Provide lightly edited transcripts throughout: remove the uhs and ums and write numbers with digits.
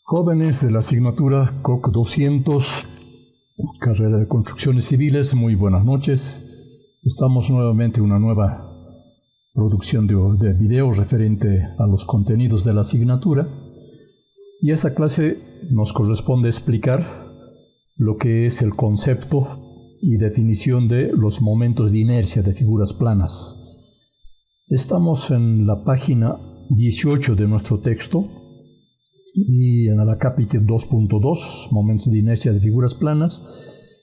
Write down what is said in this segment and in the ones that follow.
Jóvenes de la asignatura COC 200, carrera de construcciones civiles, muy buenas noches. Estamos nuevamente en una nueva producción de video referente a los contenidos de la asignatura. Y esta clase nos corresponde explicar lo que es el concepto y definición de los momentos de inercia de figuras planas. Estamos en la página 18 de nuestro texto y en el acápite 2.2, momentos de inercia de figuras planas,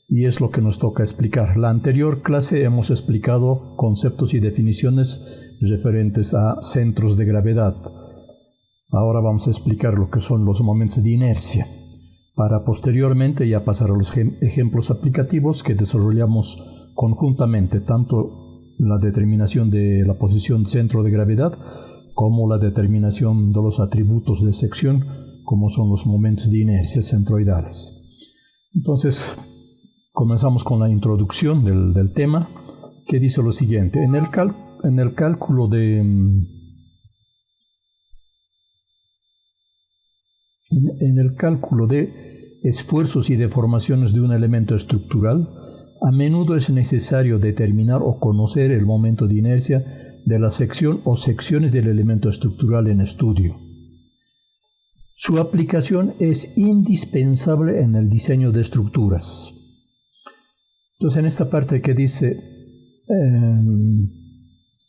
y es lo que nos toca explicar. La anterior clase hemos explicado conceptos y definiciones referentes a centros de gravedad. Ahora vamos a explicar lo que son los momentos de inercia, para posteriormente ya pasar a los ejemplos aplicativos que desarrollamos conjuntamente, tanto la determinación de la posición centro de gravedad como la determinación de los atributos de sección, como son los momentos de inercia centroidales. Entonces, comenzamos con la introducción del tema, que dice lo siguiente. En el cálculo de esfuerzos y deformaciones de un elemento estructural, a menudo es necesario determinar o conocer el momento de inercia de la sección o secciones del elemento estructural en estudio. Su aplicación es indispensable en el diseño de estructuras. Entonces, en esta parte que dice,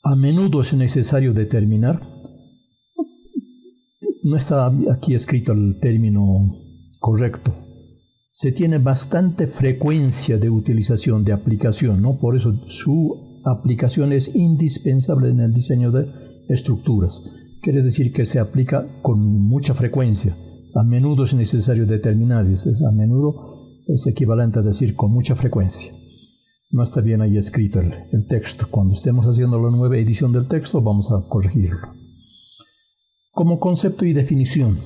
a menudo es necesario determinar, no está aquí escrito el término correcto. Se tiene bastante frecuencia de utilización, de aplicación, ¿no? Por eso su aplicación es indispensable en el diseño de estructuras. Quiere decir que se aplica con mucha frecuencia. A menudo es necesario determinar. A menudo es equivalente a decir con mucha frecuencia. No está bien ahí escrito el texto. Cuando estemos haciendo la nueva edición del texto vamos a corregirlo. Como concepto y definición,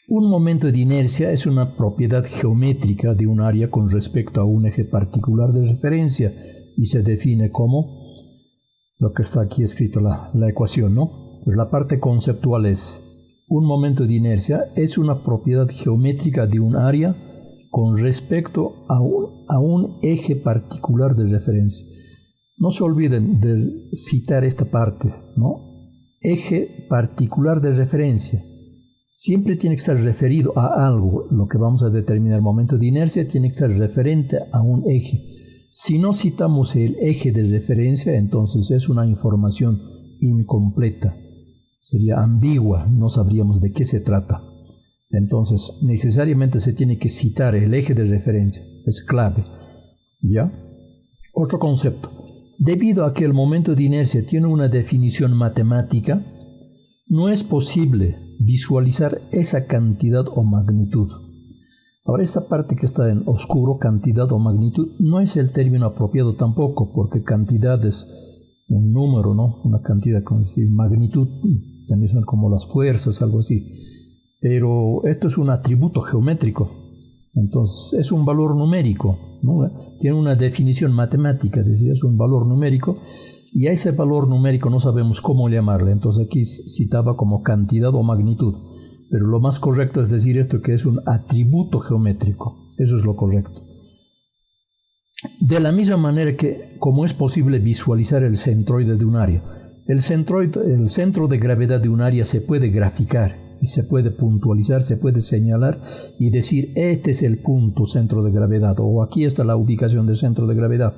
un momento de inercia es una propiedad geométrica de un área con respecto a un eje particular de referencia y se define como lo que está aquí escrito, la ecuación, ¿no? Pero la parte conceptual es: un momento de inercia es una propiedad geométrica de un área con respecto a un eje particular de referencia. No se olviden de citar esta parte, ¿no? Eje particular de referencia. Siempre tiene que estar referido a algo. Lo que vamos a determinar momento de inercia tiene que estar referente a un eje. Si no citamos el eje de referencia, entonces es una información incompleta. Sería ambigua, no sabríamos de qué se trata. Entonces, necesariamente se tiene que citar el eje de referencia. Es clave. ¿Ya? Otro concepto. Debido a que el momento de inercia tiene una definición matemática, no es posible visualizar esa cantidad o magnitud. Ahora, esta parte que está en oscuro, cantidad o magnitud, no es el término apropiado tampoco, porque cantidad es un número, ¿no? Una cantidad, como decir, magnitud, también son como las fuerzas, algo así. Pero esto es un atributo geométrico, entonces es un valor numérico, ¿no? Tiene una definición matemática, es un valor numérico, y a ese valor numérico no sabemos cómo llamarle. Entonces aquí citaba como cantidad o magnitud, pero lo más correcto es decir esto, que es un atributo geométrico. Eso es lo correcto. De la misma manera que como es posible visualizar el centroide de un área, el centro de gravedad de un área se puede graficar y se puede puntualizar, se puede señalar y decir: este es el punto centro de gravedad, o aquí está la ubicación del centro de gravedad.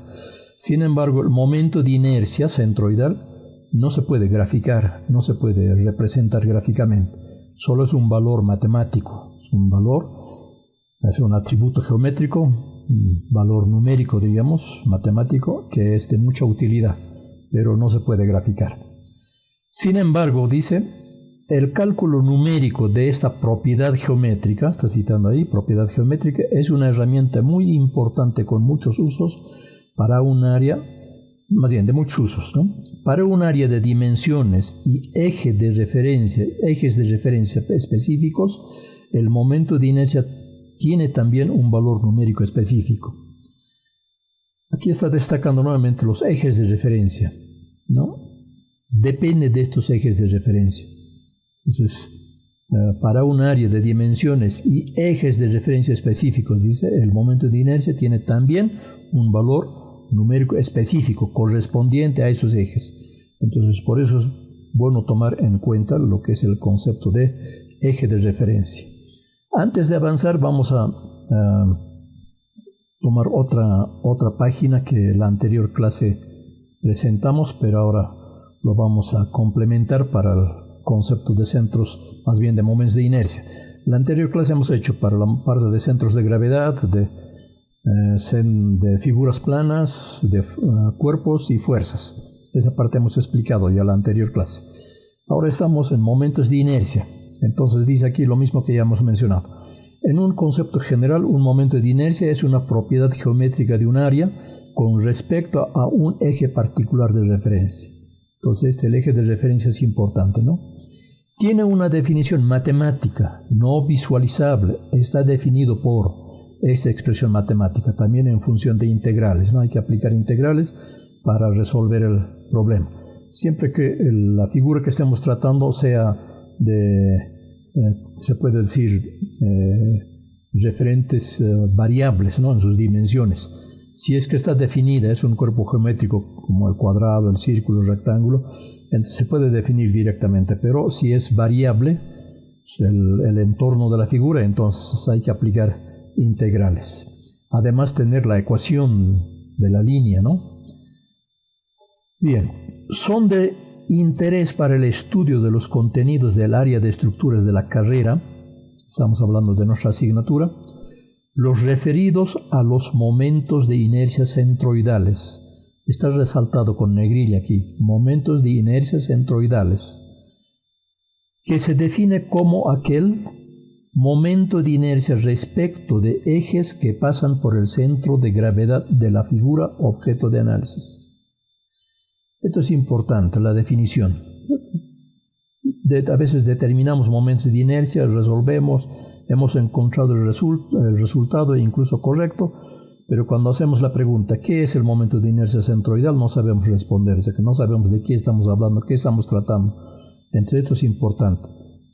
Sin embargo, el momento de inercia centroidal no se puede graficar, no se puede representar gráficamente. Solo es un valor matemático, es un valor, es un atributo geométrico, un valor numérico, digamos, matemático, que es de mucha utilidad, pero no se puede graficar. Sin embargo, dice, el cálculo numérico de esta propiedad geométrica, está citando ahí, propiedad geométrica, es una herramienta muy importante con muchos usos para un área, más bien de muchos usos, ¿no? Para un área de dimensiones y ejes de referencia específicos, el momento de inercia tiene también un valor numérico específico. Aquí está destacando nuevamente los ejes de referencia, ¿no? Depende de estos ejes de referencia. Entonces, para un área de dimensiones y ejes de referencia específicos, dice, el momento de inercia tiene también un valor numérico específico correspondiente a esos ejes. Entonces, por eso es bueno tomar en cuenta lo que es el concepto de eje de referencia. Antes de avanzar, vamos a tomar otra página que la anterior clase presentamos, pero ahora lo vamos a complementar para el concepto de centros, más bien de momentos de inercia. La anterior clase hemos hecho para la parte de centros de gravedad, de figuras planas, de cuerpos y fuerzas. Esa parte hemos explicado ya en la anterior clase. Ahora estamos en momentos de inercia. Entonces dice aquí lo mismo que ya hemos mencionado. En un concepto general, un momento de inercia es una propiedad geométrica de un área con respecto a un eje particular de referencia. Entonces, el eje de referencia es importante, ¿no? Tiene una definición matemática, no visualizable. Está definido por esta expresión matemática, también en función de integrales, ¿no? Hay que aplicar integrales para resolver el problema. Siempre que la figura que estemos tratando sea se puede decir, referentes variables, ¿no? En sus dimensiones. Si es que está definida, es un cuerpo geométrico como el cuadrado, el círculo, el rectángulo, entonces se puede definir directamente, pero si es variable el entorno de la figura, entonces hay que aplicar integrales. Además, tener la ecuación de la línea, ¿no? Bien, son de interés para el estudio de los contenidos del área de estructuras de la carrera, estamos hablando de nuestra asignatura, los referidos a los momentos de inercia centroidales. Está resaltado con negrilla aquí, momentos de inercia centroidales, que se define como aquel momento de inercia respecto de ejes que pasan por el centro de gravedad de la figura objeto de análisis. Esto es importante, la definición. A veces determinamos momentos de inercia, resolvemos, hemos encontrado el resultado incluso correcto, pero cuando hacemos la pregunta, ¿qué es el momento de inercia centroidal? No sabemos responder, o sea que no sabemos de qué estamos hablando, qué estamos tratando. Entonces esto es importante.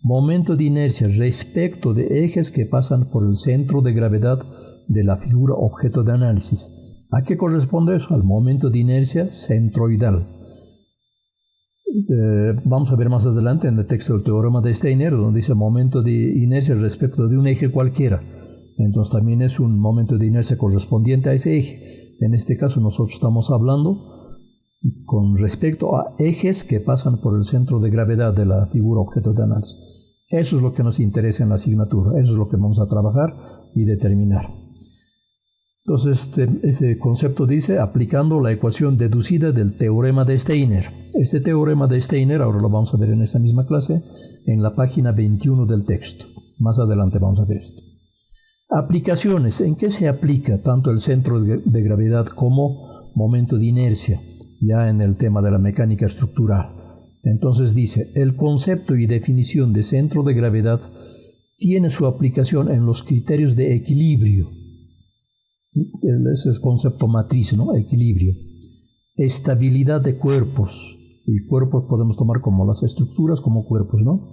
Momento de inercia respecto de ejes que pasan por el centro de gravedad de la figura objeto de análisis. ¿A qué corresponde eso? Al momento de inercia centroidal. Vamos a ver más adelante en el texto del teorema de Steiner, donde dice momento de inercia respecto de un eje cualquiera. Entonces también es un momento de inercia correspondiente a ese eje. En este caso nosotros estamos hablando con respecto a ejes que pasan por el centro de gravedad de la figura objeto de análisis. Eso es lo que nos interesa en la asignatura, eso es lo que vamos a trabajar y determinar. Entonces, este concepto dice, aplicando la ecuación deducida del teorema de Steiner. Este teorema de Steiner, ahora lo vamos a ver en esta misma clase, en la página 21 del texto. Más adelante vamos a ver esto. Aplicaciones. ¿En qué se aplica tanto el centro de gravedad como momento de inercia? Ya en el tema de la mecánica estructural. Entonces dice, el concepto y definición de centro de gravedad tiene su aplicación en los criterios de equilibrio. Ese es el concepto matriz, ¿no? Equilibrio. Estabilidad de cuerpos. Y cuerpos podemos tomar como las estructuras, como cuerpos, ¿no?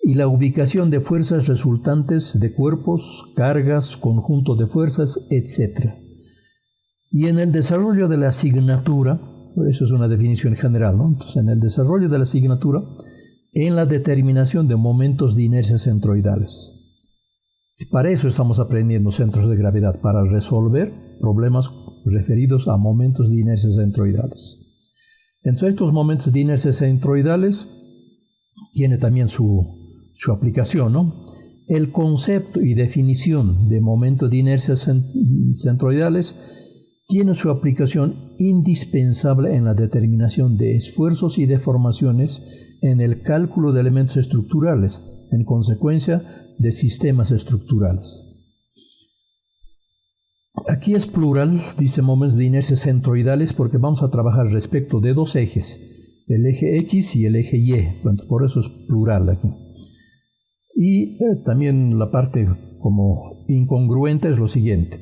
Y la ubicación de fuerzas resultantes de cuerpos, cargas, conjunto de fuerzas, etc. Y en el desarrollo de la asignatura, eso es una definición general, ¿no? Entonces, en el desarrollo de la asignatura, en la determinación de momentos de inercia centroidales. Para eso estamos aprendiendo centros de gravedad, para resolver problemas referidos a momentos de inercia centroidales. Entonces, estos momentos de inercia centroidales tiene también su aplicación, ¿no? El concepto y definición de momentos de inercia centroidales tiene su aplicación indispensable en la determinación de esfuerzos y deformaciones en el cálculo de elementos estructurales, en consecuencia de sistemas estructurales. Aquí es plural, dice momentos de inercia centroidales, porque vamos a trabajar respecto de dos ejes, el eje X y el eje Y, entonces por eso es plural aquí. Y también la parte como incongruente es lo siguiente.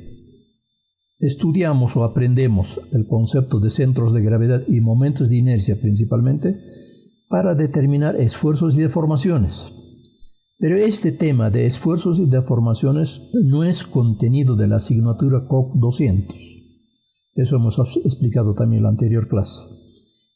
Estudiamos o aprendemos el concepto de centros de gravedad y momentos de inercia principalmente para determinar esfuerzos y deformaciones. Pero este tema de esfuerzos y deformaciones no es contenido de la asignatura COC 200. Eso hemos explicado también en la anterior clase.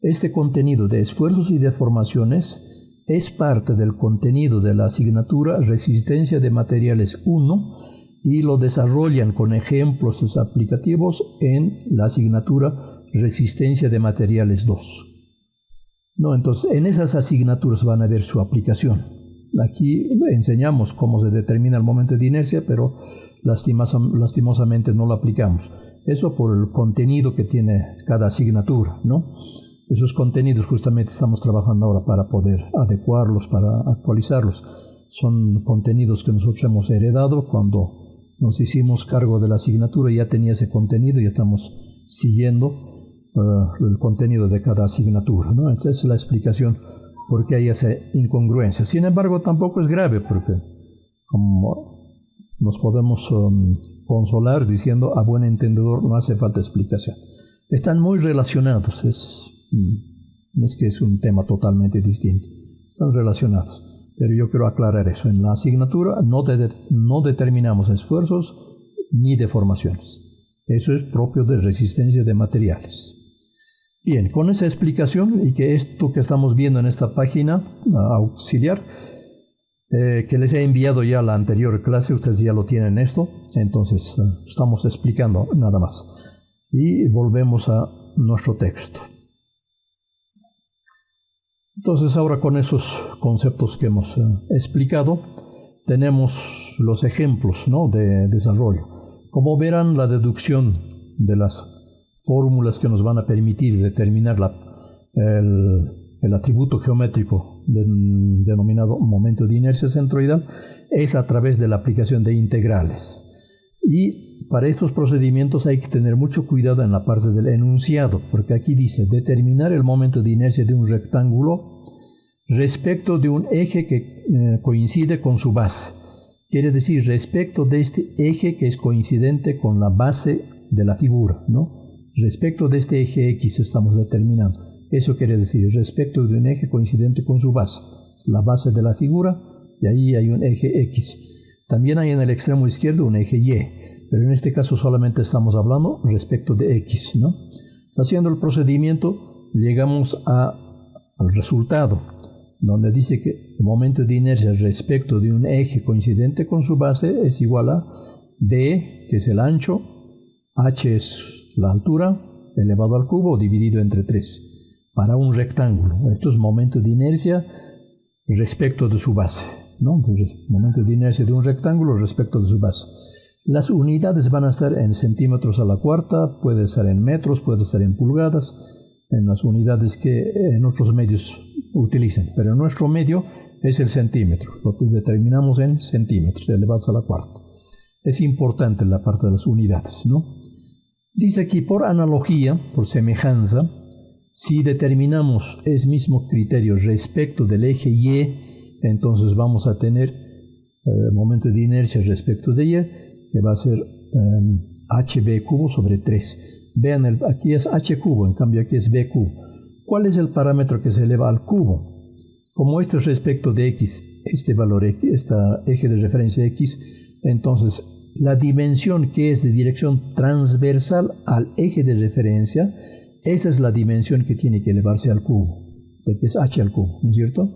Este contenido de esfuerzos y deformaciones es parte del contenido de la asignatura Resistencia de Materiales 1 y lo desarrollan con ejemplos aplicativos en la asignatura Resistencia de Materiales 2. ¿No? Entonces, en esas asignaturas van a ver su aplicación. Aquí enseñamos cómo se determina el momento de inercia, pero lastimosamente no lo aplicamos. Eso por el contenido que tiene cada asignatura, ¿no? Esos contenidos justamente estamos trabajando ahora para poder adecuarlos, para actualizarlos. Son contenidos que nosotros hemos heredado cuando nos hicimos cargo de la asignatura, ya tenía ese contenido y estamos siguiendo el contenido de cada asignatura, ¿no? Esa es la explicación por qué hay esa incongruencia. Sin embargo, tampoco es grave, porque como nos podemos consolar diciendo a buen entendedor no hace falta explicación. Están muy relacionados, no es que es un tema totalmente distinto, están relacionados. Pero yo quiero aclarar eso. En la asignatura no determinamos esfuerzos ni deformaciones. Eso es propio de resistencia de materiales. Bien, con esa explicación y que esto que estamos viendo en esta página auxiliar, que les he enviado ya a la anterior clase, ustedes ya lo tienen esto, entonces estamos explicando nada más. Y volvemos a nuestro texto. Entonces ahora con esos conceptos que hemos explicado, tenemos los ejemplos, ¿no?, de desarrollo. Como verán, la deducción de las fórmulas que nos van a permitir determinar el atributo geométrico denominado momento de inercia centroidal es a través de la aplicación de integrales. Y para estos procedimientos hay que tener mucho cuidado en la parte del enunciado, porque aquí dice determinar el momento de inercia de un rectángulo respecto de un eje que coincide con su base. Quiere decir respecto de este eje que es coincidente con la base de la figura, ¿no? Respecto de este eje X estamos determinando. Eso quiere decir respecto de un eje coincidente con su base. La base de la figura, y ahí hay un eje X. También hay en el extremo izquierdo un eje Y, pero en este caso solamente estamos hablando respecto de X, ¿no? Haciendo el procedimiento, llegamos al resultado, donde dice que el momento de inercia respecto de un eje coincidente con su base es igual a B, que es el ancho, H es la altura, elevado al cubo, dividido entre 3, para un rectángulo. Esto es momento de inercia respecto de su base, ¿no? Entonces, momento de inercia de un rectángulo respecto de su base. Las unidades van a estar en centímetros a la cuarta, puede estar en metros, puede estar en pulgadas, en las unidades que en otros medios utilizan, pero en nuestro medio es el centímetro, lo que determinamos en centímetros elevados a la cuarta. Es importante la parte de las unidades, ¿no? Dice aquí, por analogía, por semejanza, si determinamos el mismo criterio respecto del eje Y, entonces vamos a tener el momento de inercia respecto de Y, que va a ser hb cubo sobre 3. Vean, aquí es h cubo, en cambio aquí es b cubo. ¿Cuál es el parámetro que se eleva al cubo? Como esto es respecto de x, este valor x, este eje de referencia x, entonces la dimensión que es de dirección transversal al eje de referencia, esa es la dimensión que tiene que elevarse al cubo, de que es h al cubo, ¿no es cierto?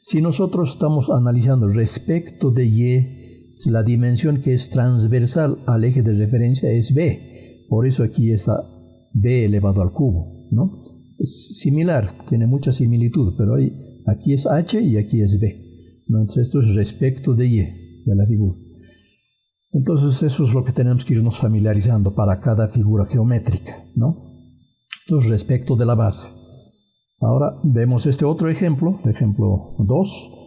Si nosotros estamos analizando respecto de y, la dimensión que es transversal al eje de referencia es b, por eso aquí está b elevado al cubo, ¿no? Es similar, tiene mucha similitud, pero aquí es h y aquí es b, ¿no? Entonces esto es respecto de y, de la figura. Entonces eso es lo que tenemos que irnos familiarizando para cada figura geométrica, ¿no? Entonces respecto de la base. Ahora vemos este otro ejemplo, ejemplo 2,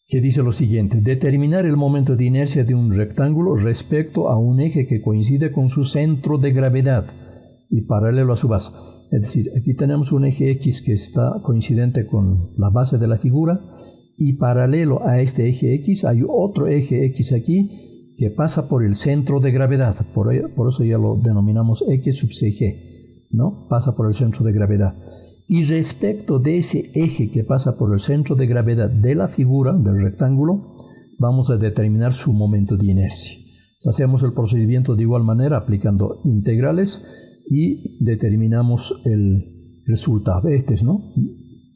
que dice lo siguiente: determinar el momento de inercia de un rectángulo respecto a un eje que coincide con su centro de gravedad y paralelo a su base. Es decir, aquí tenemos un eje X que está coincidente con la base de la figura y paralelo a este eje X hay otro eje X aquí que pasa por el centro de gravedad, por eso ya lo denominamos X sub CG, ¿no? Pasa por el centro de gravedad. Y respecto de ese eje que pasa por el centro de gravedad de la figura, del rectángulo, vamos a determinar su momento de inercia. Hacemos el procedimiento de igual manera aplicando integrales y determinamos el resultado. Este es, ¿no?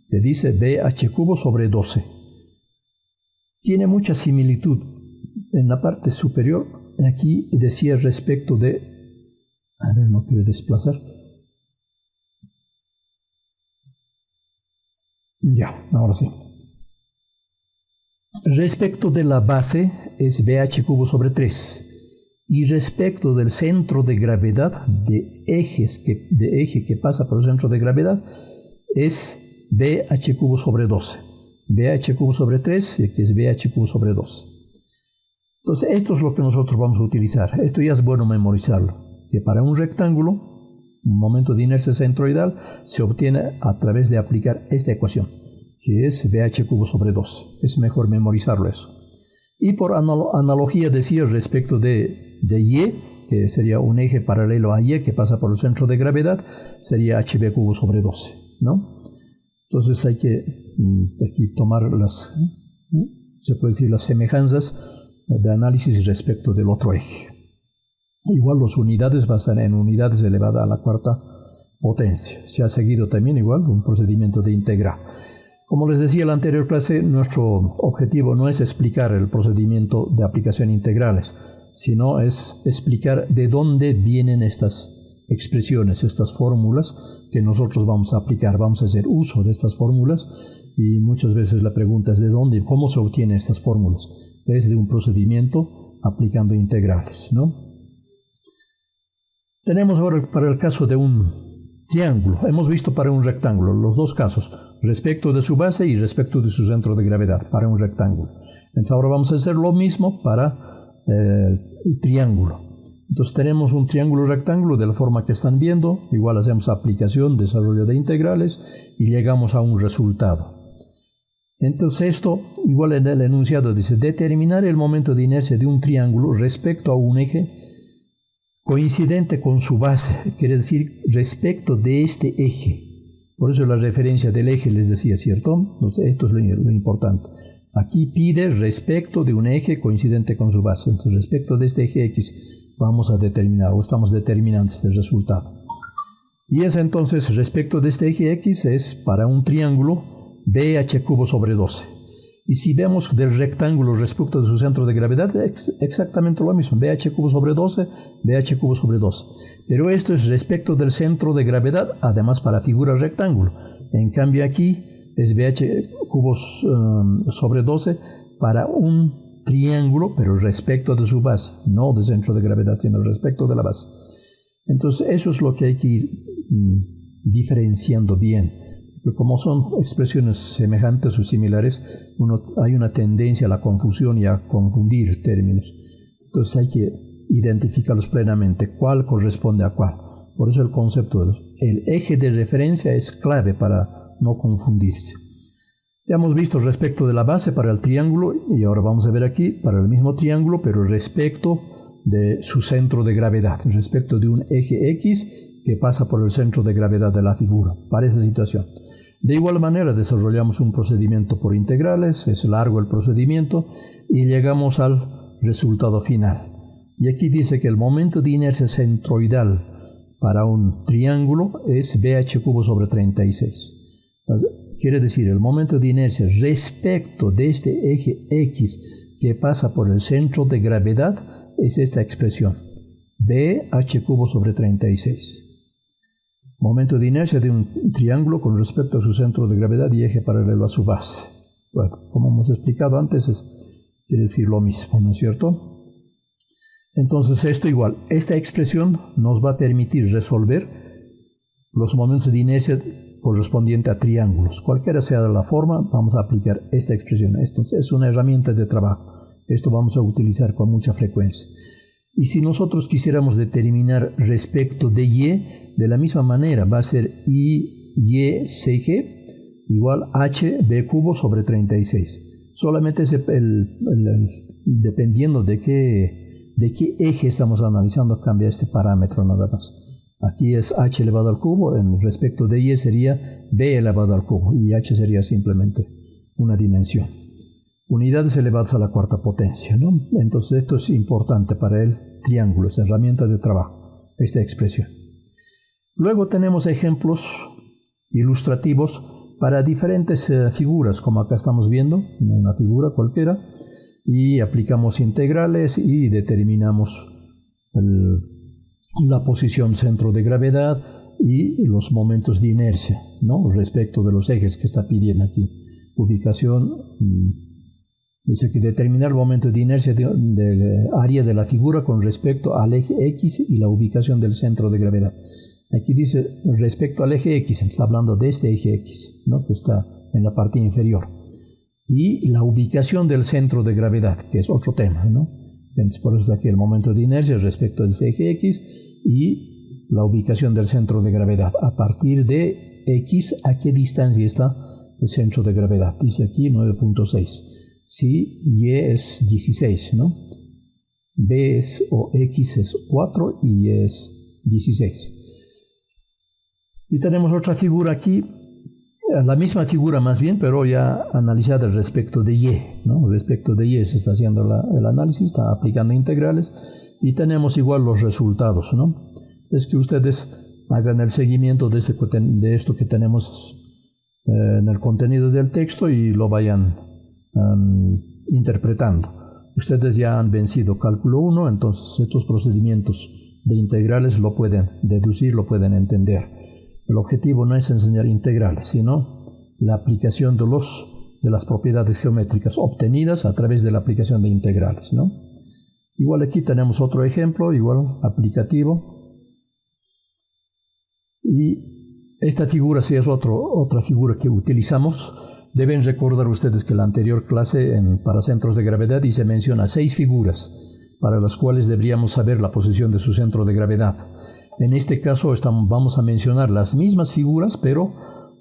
Que dice BH cubo sobre 12. Tiene mucha similitud. En la parte superior, aquí decía respecto de... A ver, no quiero desplazar. Ya, ahora sí. Respecto de la base es BH cubo sobre 3. Y respecto del centro de gravedad de eje que pasa por el centro de gravedad es BH cubo sobre 12. BH cubo sobre 3 y aquí es BH cubo sobre 12. Entonces esto es lo que nosotros vamos a utilizar. Esto ya es bueno memorizarlo. Que para un rectángulo, un momento de inercia centroidal se obtiene a través de aplicar esta ecuación, que es BH cubo sobre 12. Es mejor memorizarlo eso. Y por analogía decía respecto de Y, que sería un eje paralelo a Y que pasa por el centro de gravedad, sería HB cubo sobre 12, ¿no? Entonces hay que aquí tomar se puede decir, las semejanzas de análisis respecto del otro eje. Igual las unidades basan en unidades elevadas a la cuarta potencia. Se ha seguido también igual un procedimiento de integral. Como les decía en la anterior clase, nuestro objetivo no es explicar el procedimiento de aplicación integrales, sino es explicar de dónde vienen estas expresiones, estas fórmulas que nosotros vamos a aplicar. Vamos a hacer uso de estas fórmulas y muchas veces la pregunta es ¿de dónde? ¿Cómo se obtienen estas fórmulas? Es de un procedimiento aplicando integrales, ¿no? Tenemos ahora para el caso de un triángulo. Hemos visto para un rectángulo los dos casos, respecto de su base y respecto de su centro de gravedad, para un rectángulo. Entonces ahora vamos a hacer lo mismo para el triángulo. Entonces tenemos un triángulo rectángulo de la forma que están viendo, igual hacemos aplicación, desarrollo de integrales y llegamos a un resultado. Entonces esto, igual en el enunciado dice, determinar el momento de inercia de un triángulo respecto a un eje coincidente con su base, quiere decir respecto de este eje. Por eso la referencia del eje les decía, ¿cierto? Entonces esto es lo importante. Aquí pide respecto de un eje coincidente con su base. Entonces respecto de este eje X vamos a determinar o estamos determinando este resultado. Y es entonces respecto de este eje X es para un triángulo BH cubo sobre 12. Y si vemos del rectángulo respecto de su centro de gravedad, es exactamente lo mismo, BH cubo sobre 12, BH cubo sobre 12. Pero esto es respecto del centro de gravedad, además para figura rectángulo. En cambio aquí es BH cubos sobre 12 para un triángulo, pero respecto de su base, no del centro de gravedad, sino respecto de la base. Entonces eso es lo que hay que ir diferenciando bien. Como son expresiones semejantes o similares, hay una tendencia a la confusión y a confundir términos. Entonces hay que identificarlos plenamente, cuál corresponde a cuál. Por eso el concepto del eje de referencia es clave para no confundirse. Ya hemos visto respecto de la base para el triángulo y ahora vamos a ver aquí para el mismo triángulo, pero respecto de su centro de gravedad, respecto de un eje X que pasa por el centro de gravedad de la figura, para esa situación. De igual manera desarrollamos un procedimiento por integrales, es largo el procedimiento y llegamos al resultado final. Y aquí dice que el momento de inercia centroidal para un triángulo es BH cubo sobre 36. Quiere decir el momento de inercia respecto de este eje X que pasa por el centro de gravedad es esta expresión, BH cubo sobre 36. Momento de inercia de un triángulo con respecto a su centro de gravedad y eje paralelo a su base. Bueno, como hemos explicado antes, quiere decir lo mismo, ¿no es cierto? Entonces esto igual, esta expresión nos va a permitir resolver los momentos de inercia correspondientes a triángulos. Cualquiera sea la forma, vamos a aplicar esta expresión. Esto es una herramienta de trabajo. Esto vamos a utilizar con mucha frecuencia. Y si nosotros quisiéramos determinar respecto de Y, de la misma manera va a ser IYCG igual HB cubo sobre 36. Solamente es dependiendo de qué eje estamos analizando, cambia este parámetro nada más. Aquí es h elevado al cubo, en respecto de y sería b elevado al cubo, y h sería simplemente una dimensión. Unidades elevadas a la cuarta potencia, ¿no? Entonces esto es importante para el triángulo, es herramientas de trabajo, esta expresión. Luego tenemos ejemplos ilustrativos para diferentes figuras, como acá estamos viendo, una figura cualquiera, y aplicamos integrales y determinamos la posición centro de gravedad y los momentos de inercia, ¿no? Respecto de los ejes que está pidiendo aquí. Ubicación, dice que determinar el momento de inercia del área de la figura con respecto al eje X y la ubicación del centro de gravedad. Aquí dice respecto al eje X, está hablando de este eje X, ¿no? Que está en la parte inferior. Y la ubicación del centro de gravedad, que es otro tema, ¿no? Entonces, por eso está aquí el momento de inercia respecto a este eje X y la ubicación del centro de gravedad. A partir de X, ¿a qué distancia está el centro de gravedad? Dice aquí 9.6. Si Y es 16, ¿no? B o X es 4 y Y es 16. Y tenemos otra figura aquí, la misma figura más bien, pero ya analizada respecto de Y, ¿no? Respecto de Y se está haciendo el análisis, está aplicando integrales y tenemos igual los resultados, ¿no? Es que ustedes hagan el seguimiento de esto que tenemos en el contenido del texto y lo vayan interpretando. Ustedes ya han vencido cálculo 1, entonces estos procedimientos de integrales lo pueden deducir, lo pueden entender. El objetivo no es enseñar integrales, sino la aplicación de las propiedades geométricas obtenidas a través de la aplicación de integrales, ¿no? Igual aquí tenemos otro ejemplo, igual aplicativo. Y esta figura sí es otra figura que utilizamos. Deben recordar ustedes que en la anterior clase para centros de gravedad y se menciona 6 figuras para las cuales deberíamos saber la posición de su centro de gravedad. En este caso vamos a mencionar las mismas figuras, pero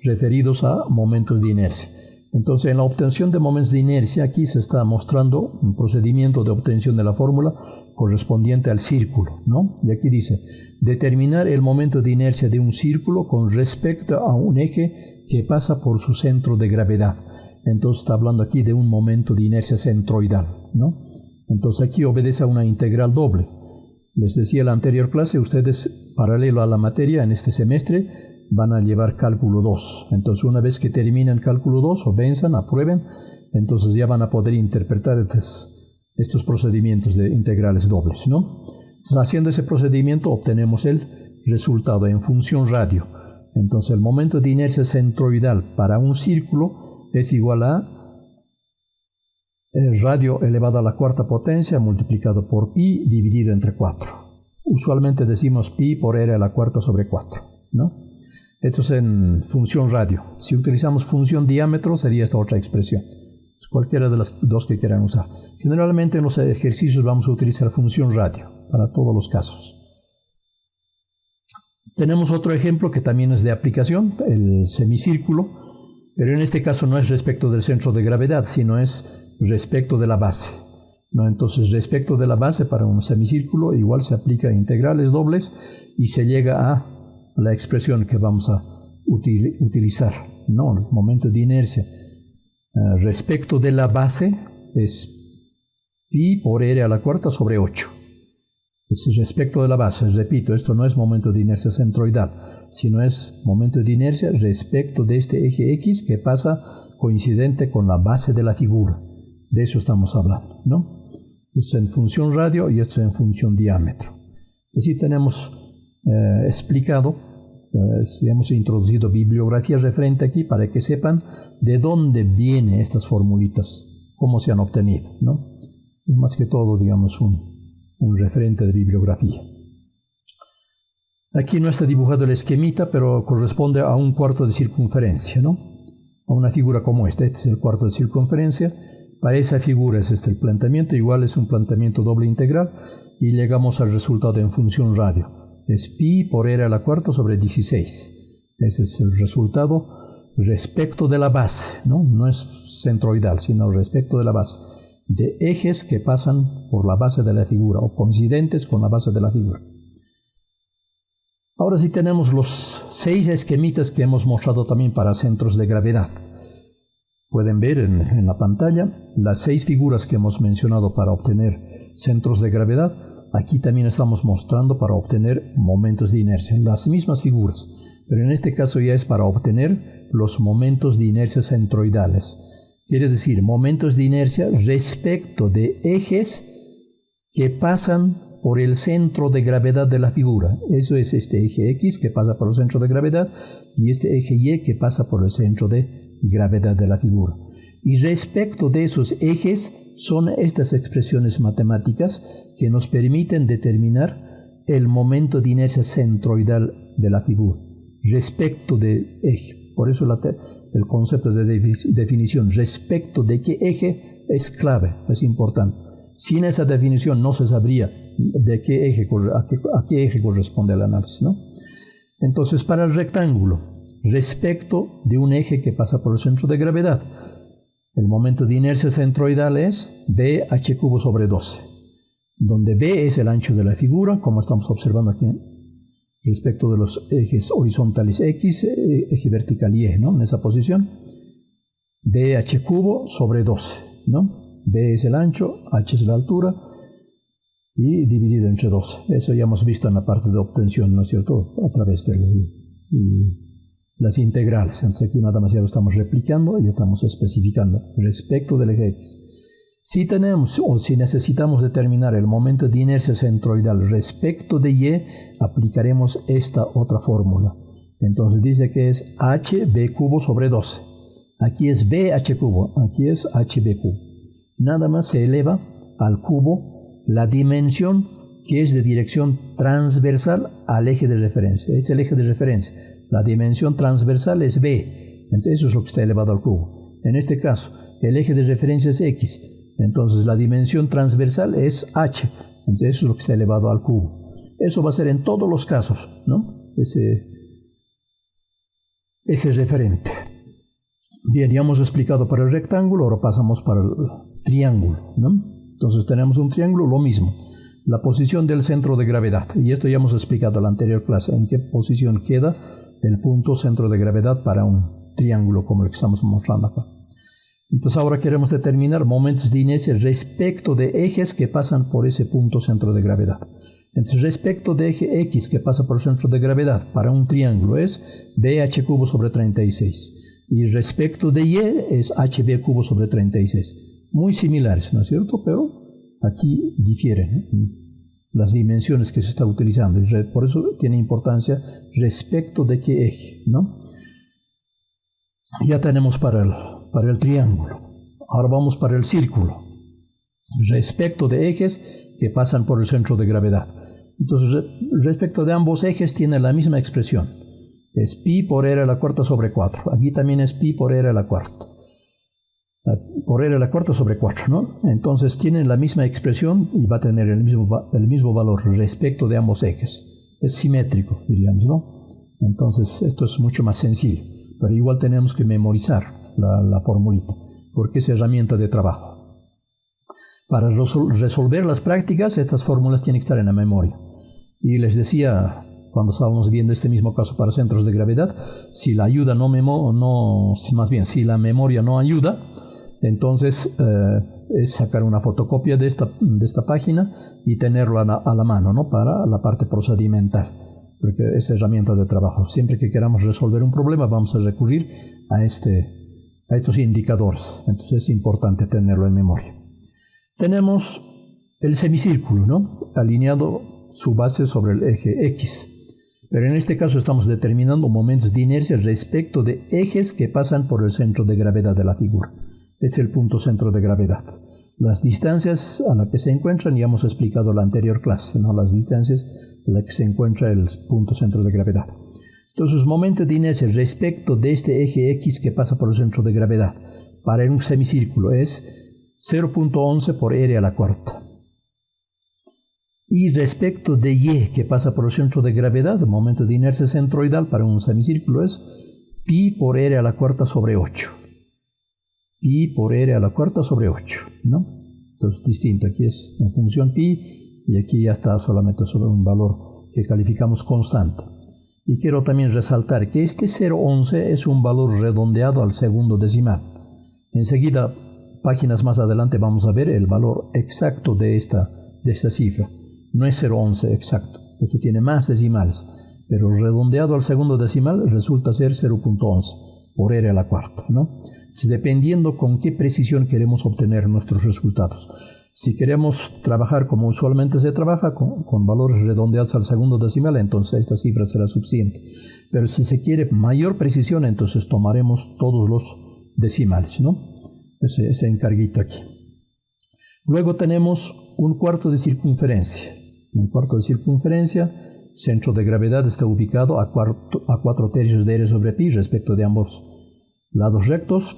referidos a momentos de inercia. Entonces, en la obtención de momentos de inercia, aquí se está mostrando un procedimiento de obtención de la fórmula correspondiente al círculo, ¿no? Y aquí dice, determinar el momento de inercia de un círculo con respecto a un eje que pasa por su centro de gravedad. Entonces, está hablando aquí de un momento de inercia centroidal, ¿no? Entonces, aquí obedece a una integral doble. Les decía en la anterior clase, ustedes, paralelo a la materia, en este semestre, van a llevar cálculo 2. Entonces, una vez que terminen cálculo 2, o venzan, aprueben, entonces ya van a poder interpretar estos procedimientos de integrales dobles, ¿no? Entonces, haciendo ese procedimiento, obtenemos el resultado en función radio. Entonces, el momento de inercia centroidal para un círculo es igual a radio elevado a la cuarta potencia multiplicado por pi dividido entre 4. Usualmente decimos pi por r a la cuarta sobre 4, ¿no? Esto es en función radio. Si utilizamos función diámetro sería esta otra expresión. Es cualquiera de las dos que quieran usar. Generalmente en los ejercicios vamos a utilizar función radio para todos los casos. Tenemos otro ejemplo que también es de aplicación, el semicírculo, pero en este caso no es respecto del centro de gravedad, sino es respecto de la base, ¿no? Entonces, respecto de la base para un semicírculo igual se aplica integrales dobles y se llega a la expresión que vamos a utilizar, ¿no? El momento de inercia respecto de la base es pi por r a la cuarta sobre 8. Es respecto de la base, repito, esto no es momento de inercia centroidal, sino es momento de inercia respecto de este eje X que pasa coincidente con la base de la figura. De eso estamos hablando, ¿no? Esto es en función radio y esto es en función diámetro. Así tenemos explicado, hemos introducido bibliografía referente aquí para que sepan de dónde vienen estas formulitas, cómo se han obtenido, ¿no? Y más que todo, digamos, un referente de bibliografía. Aquí no está dibujado el esquemita, pero corresponde a un cuarto de circunferencia, ¿no? A una figura como esta. Este es el cuarto de circunferencia. Para esa figura es el planteamiento, igual es un planteamiento doble integral y llegamos al resultado en función radio. Es pi por r a la cuarta sobre 16. Ese es el resultado respecto de la base, ¿no? No es centroidal, sino respecto de la base, de ejes que pasan por la base de la figura o coincidentes con la base de la figura. Ahora sí tenemos los 6 esquemitas que hemos mostrado también para centros de gravedad. Pueden ver en la pantalla las 6 figuras que hemos mencionado para obtener centros de gravedad. Aquí también estamos mostrando para obtener momentos de inercia, las mismas figuras, pero en este caso ya es para obtener los momentos de inercia centroidales. Quiere decir, momentos de inercia respecto de ejes que pasan por el centro de gravedad de la figura. Eso es este eje X que pasa por el centro de gravedad y este eje Y que pasa por el centro de gravedad de la figura. Y respecto de esos ejes son estas expresiones matemáticas que nos permiten determinar el momento de inercia centroidal de la figura respecto del eje. Por eso el concepto de definición respecto de qué eje es clave, es importante. Sin esa definición no se sabría de qué eje, a qué eje corresponde el análisis, ¿no? Entonces, para el rectángulo, respecto de un eje que pasa por el centro de gravedad, el momento de inercia centroidal es BH³ sobre 12, donde B es el ancho de la figura, como estamos observando aquí, respecto de los ejes horizontales X, eje vertical Y, ¿no? En esa posición, BH³ sobre 12, ¿no? B es el ancho, H es la altura y dividido entre 12. Eso ya hemos visto en la parte de obtención, ¿no es cierto? A través de las integrales. Entonces aquí nada más ya lo estamos replicando y estamos especificando respecto del eje X. Si tenemos o si necesitamos determinar el momento de inercia centroidal respecto de Y, aplicaremos esta otra fórmula. Entonces dice que es HB³ sobre 12. Aquí es BH³, aquí es HB³. Nada más se eleva al cubo la dimensión que es de dirección transversal al eje de referencia. Es el eje de referencia. La dimensión transversal es B. Entonces eso es lo que está elevado al cubo. En este caso, el eje de referencia es X. Entonces la dimensión transversal es H. Entonces eso es lo que está elevado al cubo. Eso va a ser en todos los casos, ¿no? Ese referente. Bien, ya hemos explicado para el rectángulo, ahora pasamos para el triángulo, ¿no? Entonces tenemos un triángulo, lo mismo, la posición del centro de gravedad, y esto ya hemos explicado en la anterior clase, en qué posición queda el punto centro de gravedad para un triángulo como el que estamos mostrando acá. Entonces ahora queremos determinar momentos de inercia respecto de ejes que pasan por ese punto centro de gravedad. Entonces respecto de eje X que pasa por el centro de gravedad para un triángulo es BH³ sobre 36. Y respecto de Y es HB³ sobre 36. Muy similares, ¿no es cierto? Pero aquí difieren las dimensiones que se está utilizando. Y por eso tiene importancia respecto de qué eje, ¿no? Ya tenemos para el triángulo. Ahora vamos para el círculo. Respecto de ejes que pasan por el centro de gravedad. Entonces, respecto de ambos ejes tiene la misma expresión. Es pi por r a la cuarta sobre 4. Aquí también es pi por r a la cuarta. Por r a la cuarta sobre 4, ¿no? Entonces tienen la misma expresión y va a tener el mismo valor respecto de ambos ejes. Es simétrico, diríamos, ¿no? Entonces esto es mucho más sencillo. Pero igual tenemos que memorizar la formulita, porque es herramienta de trabajo. Para resolver las prácticas, estas fórmulas tienen que estar en la memoria. Y les decía, cuando estábamos viendo este mismo caso para centros de gravedad, si la ayuda si la memoria no ayuda, entonces es sacar una fotocopia de esta página y tenerla a la mano, ¿no? Para la parte procedimental, porque es herramienta de trabajo. Siempre que queramos resolver un problema vamos a recurrir a estos indicadores, entonces es importante tenerlo en memoria. Tenemos el semicírculo, ¿no? Alineado su base sobre el eje X. Pero en este caso estamos determinando momentos de inercia respecto de ejes que pasan por el centro de gravedad de la figura. Este es el punto centro de gravedad. Las distancias a las que se encuentran ya hemos explicado en la anterior clase, ¿no? Las distancias a las que se encuentra el punto centro de gravedad. Entonces, los momentos de inercia respecto de este eje X que pasa por el centro de gravedad para un semicírculo es 0.11 por r a la cuarta. Y respecto de Y que pasa por el centro de gravedad, el momento de inercia centroidal para un semicírculo es pi por r a la cuarta sobre 8. Pi por r a la cuarta sobre 8, ¿no? Entonces, distinto. Aquí es en función pi y aquí ya está solamente sobre un valor que calificamos constante. Y quiero también resaltar que este 0,11 es un valor redondeado al segundo decimal. Enseguida, páginas más adelante, vamos a ver el valor exacto de esta cifra. No es 0,11 exacto, esto tiene más decimales, pero redondeado al segundo decimal resulta ser 0,11 por r a la cuarta, ¿no? Entonces, dependiendo con qué precisión queremos obtener nuestros resultados. Si queremos trabajar como usualmente se trabaja, con valores redondeados al segundo decimal, entonces esta cifra será suficiente. Pero si se quiere mayor precisión, entonces tomaremos todos los decimales, ¿no? Ese encarguito aquí. Luego tenemos un cuarto de circunferencia. Un cuarto de circunferencia, centro de gravedad está ubicado a 4/3 de r sobre pi respecto de ambos lados rectos.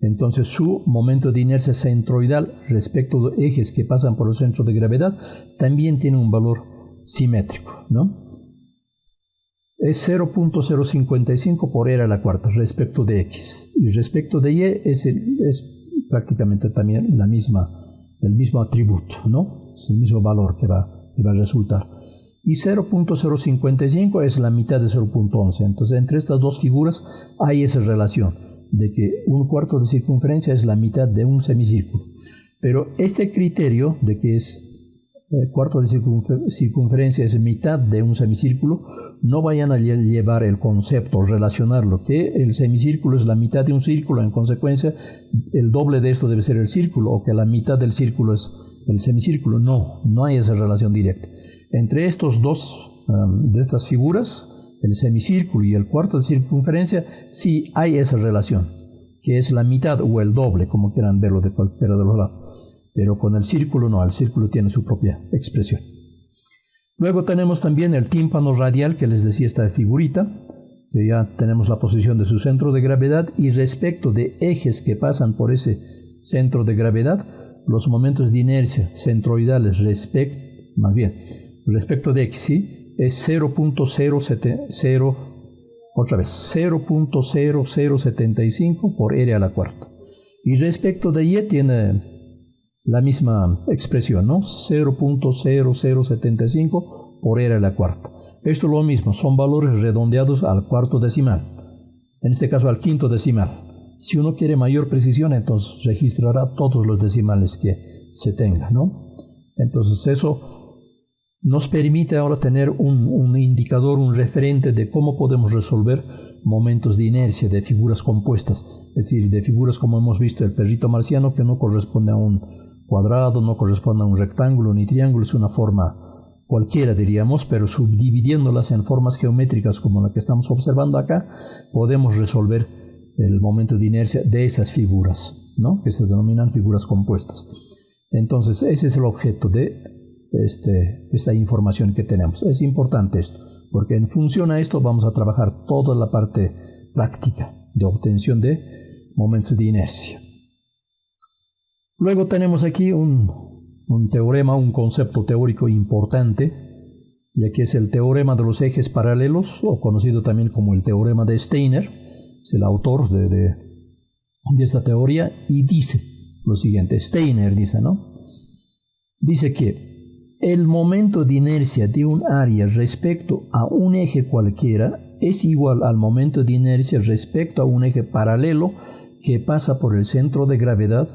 Entonces su momento de inercia centroidal respecto de ejes que pasan por el centro de gravedad también tiene un valor simétrico, ¿no? Es 0,055 por r a la cuarta respecto de x. Y respecto de y es prácticamente también el mismo atributo, ¿no? Es el mismo valor que va a resultar. Y 0,055 es la mitad de 0,11. Entonces entre estas dos figuras hay esa relación de que un cuarto de circunferencia es la mitad de un semicírculo. Pero este criterio de que cuarto de circunferencia es mitad de un semicírculo, no vayan a llevar el concepto, relacionarlo, que el semicírculo es la mitad de un círculo, en consecuencia el doble de esto debe ser el círculo, o que la mitad del círculo es el semicírculo. No hay esa relación directa. Entre estos dos, de estas figuras, el semicírculo y el cuarto de circunferencia, sí hay esa relación, que es la mitad o el doble, como quieran verlo de cualquiera de los lados. Pero con el círculo no, el círculo tiene su propia expresión. Luego tenemos también el tímpano radial, que les decía esta figurita, que ya tenemos la posición de su centro de gravedad, y respecto de ejes que pasan por ese centro de gravedad, los momentos de inercia centroidales respecto de x, ¿sí? Es 0.0075 por r a la cuarta. Y respecto de y tiene la misma expresión, ¿no? 0.0075 por r a la cuarta. Esto es lo mismo, son valores redondeados al cuarto decimal. En este caso al quinto decimal. Si uno quiere mayor precisión, entonces registrará todos los decimales que se tenga, ¿no? Entonces eso nos permite ahora tener un indicador, un referente de cómo podemos resolver momentos de inercia de figuras compuestas, es decir, de figuras como hemos visto el perrito marciano, que no corresponde a un cuadrado, no corresponde a un rectángulo ni triángulo, es una forma cualquiera diríamos, pero subdividiéndolas en formas geométricas como la que estamos observando acá, podemos resolver el momento de inercia de esas figuras, ¿no? Que se denominan figuras compuestas. Entonces ese es el objeto de esta información que tenemos. Es importante esto, porque en función a esto vamos a trabajar toda la parte práctica de obtención de momentos de inercia. Luego tenemos aquí un teorema, un concepto teórico importante, y aquí es el teorema de los ejes paralelos, o conocido también como el teorema de Steiner. Es el autor de esta teoría, y dice lo siguiente. Steiner dice, ¿no? Dice que el momento de inercia de un área respecto a un eje cualquiera es igual al momento de inercia respecto a un eje paralelo que pasa por el centro de gravedad,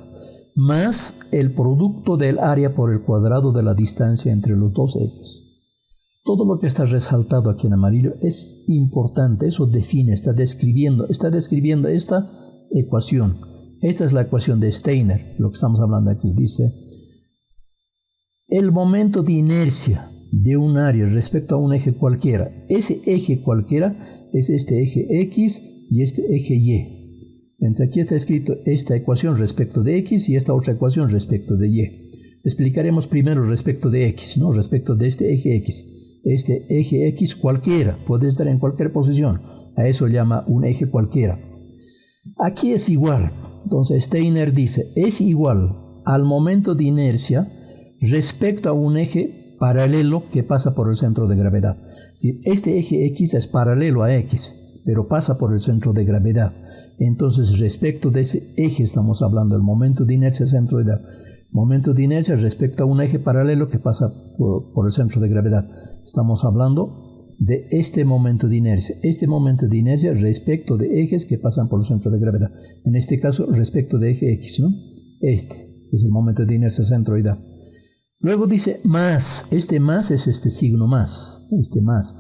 más el producto del área por el cuadrado de la distancia entre los dos ejes. Todo lo que está resaltado aquí en amarillo es importante, eso define, está describiendo esta ecuación. Esta es la ecuación de Steiner, lo que estamos hablando aquí. Dice: el momento de inercia de un área respecto a un eje cualquiera. Ese eje cualquiera es este eje X y este eje Y. Entonces aquí está escrito esta ecuación respecto de X y esta otra ecuación respecto de Y. Explicaremos primero respecto de X, ¿no? Respecto de este eje X. Este eje X cualquiera puede estar en cualquier posición. A eso llama un eje cualquiera. Aquí es igual. Entonces Steiner dice, es igual al momento de inercia respecto a un eje paralelo que pasa por el centro de gravedad. Si este eje X es paralelo a X, pero pasa por el centro de gravedad, entonces respecto de ese eje estamos hablando del momento de inercia centroidal. Momento de inercia respecto a un eje paralelo que pasa por el centro de gravedad. Estamos hablando de este momento de inercia. Este momento de inercia respecto de ejes que pasan por el centro de gravedad. En este caso, respecto de eje X, ¿no? Este es el momento de inercia centroidal. Luego dice más. Este más es este signo más. Este más.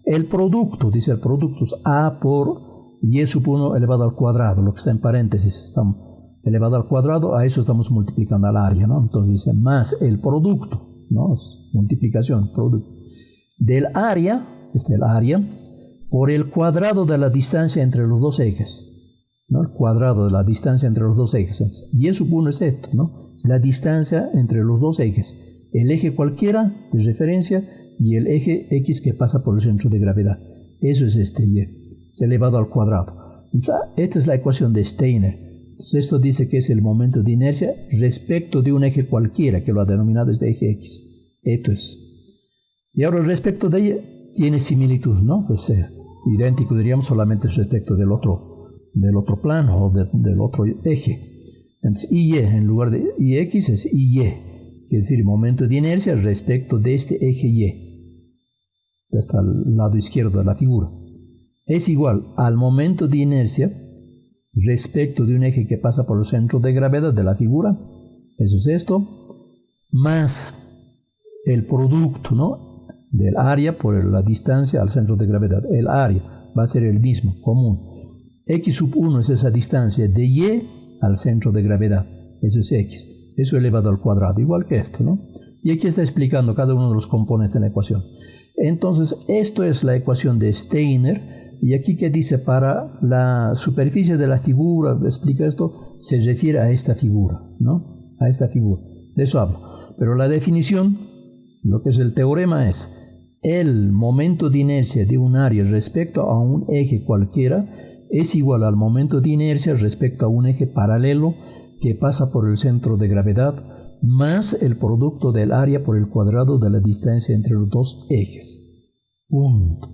El producto, dice el producto es A por Y sub 1 elevado al cuadrado. Lo que está en paréntesis, estamos elevado al cuadrado, a eso estamos multiplicando al área, ¿no? Entonces dice más el producto, ¿no? Es multiplicación, producto. Del área, el área, por el cuadrado de la distancia entre los dos ejes, ¿no? El cuadrado de la distancia entre los dos ejes. Entonces, y sub 1 es esto, ¿no? La distancia entre los dos ejes. El eje cualquiera de referencia y el eje X que pasa por el centro de gravedad. Eso es este Y, es elevado al cuadrado. Entonces, esta es la ecuación de Steiner. Entonces, esto dice que es el momento de inercia respecto de un eje cualquiera, que lo ha denominado este eje X. Esto es. Y ahora respecto de ella tiene similitud, ¿no? Pues idéntico diríamos solamente respecto del otro plano o del otro eje. Entonces IY en lugar de IX es IY, que es decir, momento de inercia respecto de este eje Y. Hasta el lado izquierdo de la figura. Es igual al momento de inercia respecto de un eje que pasa por el centro de gravedad de la figura. Eso es esto. Más el producto, ¿no? Del área por la distancia al centro de gravedad. El área va a ser el mismo, común. X sub 1 es esa distancia de Y al centro de gravedad. Eso es X. Eso elevado al cuadrado, igual que esto, ¿no? Y aquí está explicando cada uno de los componentes de la ecuación. Entonces, esto es la ecuación de Steiner. Y aquí que dice para la superficie de la figura, explica esto, se refiere a esta figura, ¿no? A esta figura. De eso hablo. Pero la definición, lo que es el teorema es el momento de inercia de un área respecto a un eje cualquiera es igual al momento de inercia respecto a un eje paralelo que pasa por el centro de gravedad más el producto del área por el cuadrado de la distancia entre los dos ejes. Punto.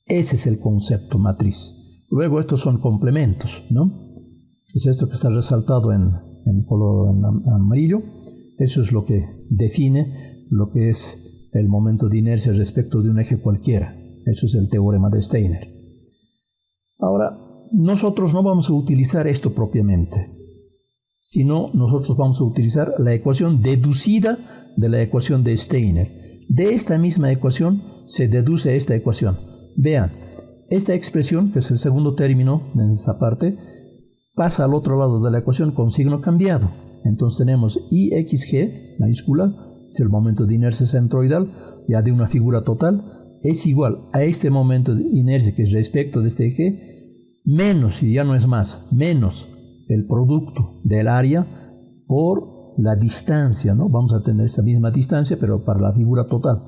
Ese es el concepto matriz. Luego estos son complementos, ¿no? Es esto que está resaltado en color amarillo. Eso es lo que define lo que es el momento de inercia respecto de un eje cualquiera. Eso es el teorema de Steiner. Ahora, nosotros no vamos a utilizar esto propiamente, sino nosotros vamos a utilizar la ecuación deducida de la ecuación de Steiner. De esta misma ecuación se deduce esta ecuación. Vean, esta expresión, que es el segundo término en esta parte, pasa al otro lado de la ecuación con signo cambiado. Entonces tenemos IXG, mayúscula, es el momento de inercia centroidal, ya de una figura total, es igual a este momento de inercia que es respecto de este eje, menos, y ya no es más, menos el producto del área por la distancia, ¿no? Vamos a tener esta misma distancia, pero para la figura total,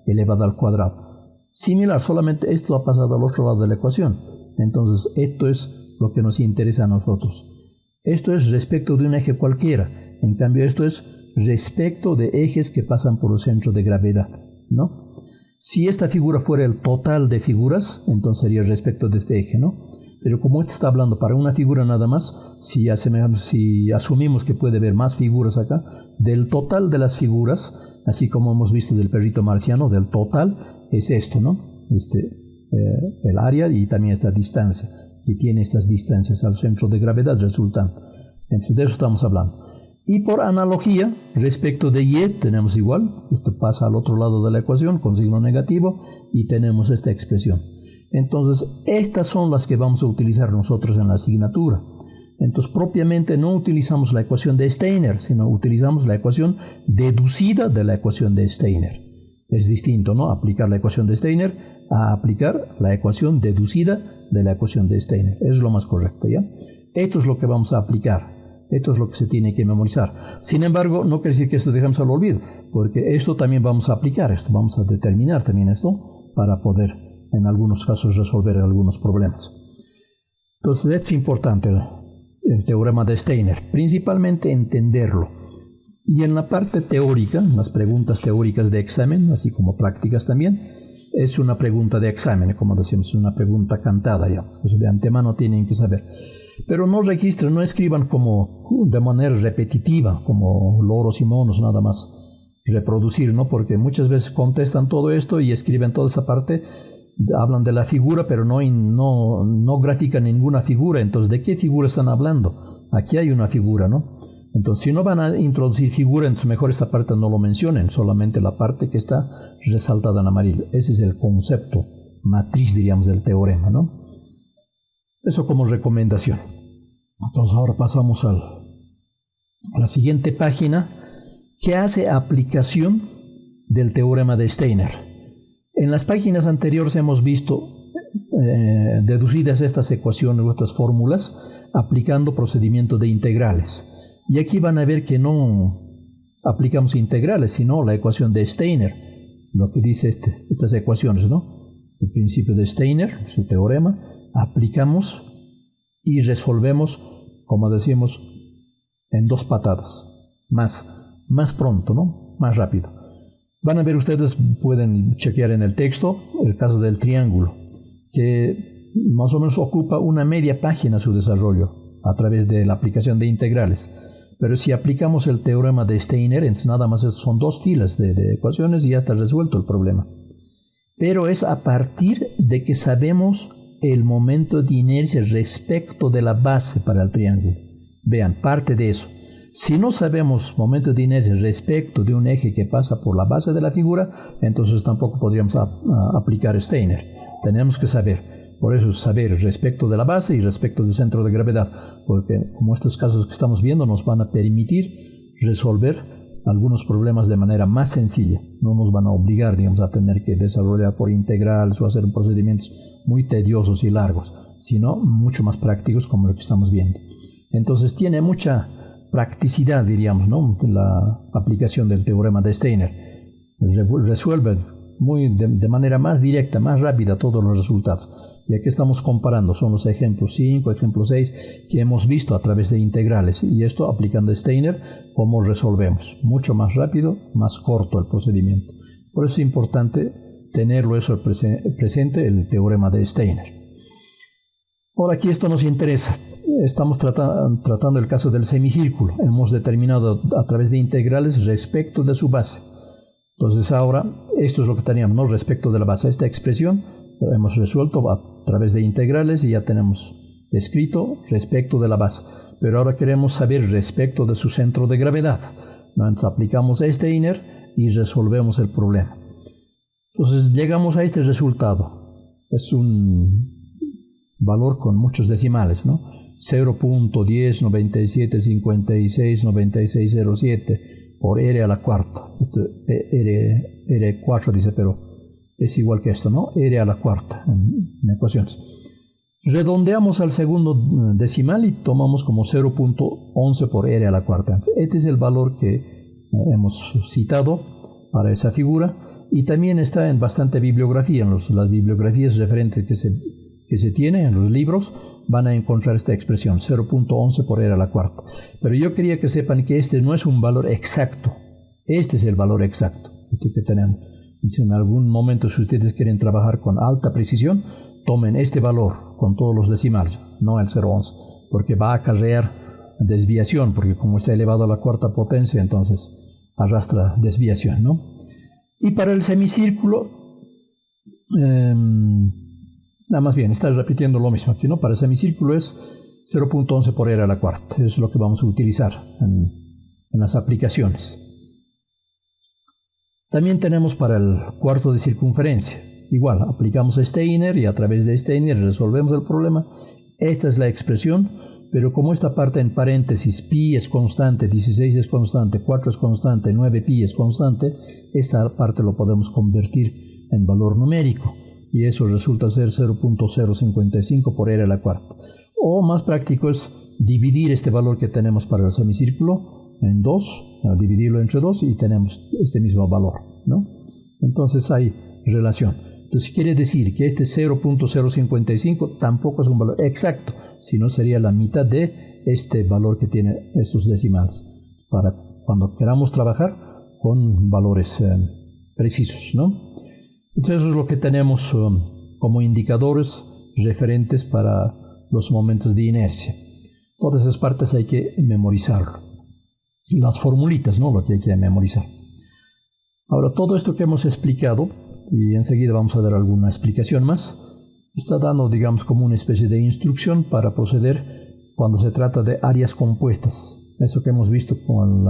elevada al cuadrado. Similar, solamente esto ha pasado al otro lado de la ecuación. Entonces, esto es lo que nos interesa a nosotros. Esto es respecto de un eje cualquiera. En cambio, esto es respecto de ejes que pasan por el centro de gravedad, ¿no? Si esta figura fuera el total de figuras, entonces sería respecto de este eje, ¿no? Pero como este está hablando para una figura nada más, si asumimos que puede haber más figuras acá, del total de las figuras, así como hemos visto del perrito marciano, del total es esto, ¿no? El área y también esta distancia, que tiene estas distancias al centro de gravedad resultante. Entonces de eso estamos hablando. Y por analogía, respecto de Y, tenemos igual, esto pasa al otro lado de la ecuación con signo negativo y tenemos esta expresión. Entonces, estas son las que vamos a utilizar nosotros en la asignatura. Entonces, propiamente no utilizamos la ecuación de Steiner, sino utilizamos la ecuación deducida de la ecuación de Steiner. Es distinto, ¿no? Aplicar la ecuación de Steiner a aplicar la ecuación deducida de la ecuación de Steiner. Eso es lo más correcto, ¿ya? Esto es lo que vamos a aplicar. Esto es lo que se tiene que memorizar. Sin embargo, no quiere decir que esto dejemos al olvido, porque esto también vamos a aplicar, esto vamos a determinar también esto para poder en algunos casos resolver algunos problemas. Entonces es importante el teorema de Steiner, principalmente entenderlo. Y en la parte teórica, en las preguntas teóricas de examen, así como prácticas también, es una pregunta de examen, como decimos, una pregunta cantada ya. Entonces de antemano tienen que saber. Pero no registren, no escriban como de manera repetitiva, como loros y monos nada más. reproducir, ¿no? Porque muchas veces contestan todo esto y escriben toda esa parte, hablan de la figura, pero no grafican ninguna figura. Entonces, ¿de qué figura están hablando? Aquí hay una figura, ¿no? Entonces, si no van a introducir figura, entonces mejor esta parte no lo mencionen, solamente la parte que está resaltada en amarillo. Ese es el concepto matriz, diríamos, del teorema, ¿no? Eso como recomendación. Entonces, ahora pasamos a la siguiente página, que hace aplicación del teorema de Steiner. En las páginas anteriores hemos visto deducidas estas ecuaciones o estas fórmulas aplicando procedimiento de integrales. Y aquí van a ver que no aplicamos integrales, sino la ecuación de Steiner, lo que dice estas ecuaciones, ¿no? El principio de Steiner, su teorema, aplicamos y resolvemos, como decimos, en 2 patadas, más pronto, ¿no? Más rápido. Van a ver ustedes, pueden chequear en el texto, el caso del triángulo, que más o menos ocupa una media página su desarrollo a través de la aplicación de integrales. Pero si aplicamos el teorema de Steiner, entonces nada más son 2 filas de ecuaciones y ya está resuelto el problema. Pero es a partir de que sabemos el momento de inercia respecto de la base para el triángulo. Vean, parte de eso. Si no sabemos momento de inercia respecto de un eje que pasa por la base de la figura, entonces tampoco podríamos aplicar Steiner. Tenemos que saber. Por eso saber respecto de la base y respecto del centro de gravedad, porque como estos casos que estamos viendo nos van a permitir resolver algunos problemas de manera más sencilla. No nos van a obligar, digamos, a tener que desarrollar por integrales o hacer procedimientos muy tediosos y largos, sino mucho más prácticos como lo que estamos viendo. Entonces tiene mucha practicidad, diríamos, ¿no? La aplicación del teorema de Steiner. Resuelve de manera más directa, más rápida todos los resultados. Y aquí estamos comparando, son los ejemplos 5, ejemplo 6 que hemos visto a través de integrales. Y esto aplicando Steiner, ¿cómo resolvemos? Mucho más rápido, más corto el procedimiento. Por eso es importante tenerlo eso presente, el teorema de Steiner. Ahora aquí esto nos interesa. Estamos tratando el caso del semicírculo. Hemos determinado a través de integrales respecto de su base. Entonces ahora, esto es lo que teníamos, ¿no? Respecto de la base. Esta expresión la hemos resuelto a través de integrales y ya tenemos escrito respecto de la base. Pero ahora queremos saber respecto de su centro de gravedad. Entonces aplicamos Steiner y resolvemos el problema. Entonces llegamos a este resultado. Es un valor con muchos decimales, ¿no? 0.1097569607 por r a la cuarta. Esto, R4 dice, pero es igual que esto, ¿no? R a la cuarta en ecuaciones. Redondeamos al segundo decimal y tomamos como 0.11 por r a la cuarta. Este es el valor que hemos citado para esa figura y también está en bastante bibliografía. En las bibliografías referentes que se tiene en los libros van a encontrar esta expresión, 0.11 por r a la cuarta. Pero yo quería que sepan que este no es un valor exacto. Este es el valor exacto, este que tenemos. Si en algún momento, si ustedes quieren trabajar con alta precisión, tomen este valor con todos los decimales, no el 0.11, porque va a acarrear desviación, porque como está elevado a la cuarta potencia, entonces arrastra desviación, ¿no? Y para el semicírculo, más bien, está repitiendo lo mismo aquí, ¿no? Para el semicírculo es 0.11 por r a la cuarta. Eso es lo que vamos a utilizar en las aplicaciones. También tenemos para el cuarto de circunferencia. Igual, aplicamos Steiner y a través de Steiner resolvemos el problema. Esta es la expresión, pero como esta parte en paréntesis, pi es constante, 16 es constante, 4 es constante, 9 pi es constante, esta parte lo podemos convertir en valor numérico. Y eso resulta ser 0.055 por r a la cuarta. O más práctico es dividir este valor que tenemos para el semicírculo en 2, dividirlo entre 2 y tenemos este mismo valor, ¿no? Entonces hay relación. Entonces quiere decir que este 0.055 tampoco es un valor exacto, sino sería la mitad de este valor que tiene estos decimales, para cuando queramos trabajar con valores precisos, ¿no? Entonces eso es lo que tenemos como indicadores referentes para los momentos de inercia. Todas esas partes hay que memorizarlo. Las formulitas, ¿no? Lo que hay que memorizar. Ahora, todo esto que hemos explicado, y enseguida vamos a dar alguna explicación más, está dando, digamos, como una especie de instrucción para proceder cuando se trata de áreas compuestas. Eso que hemos visto con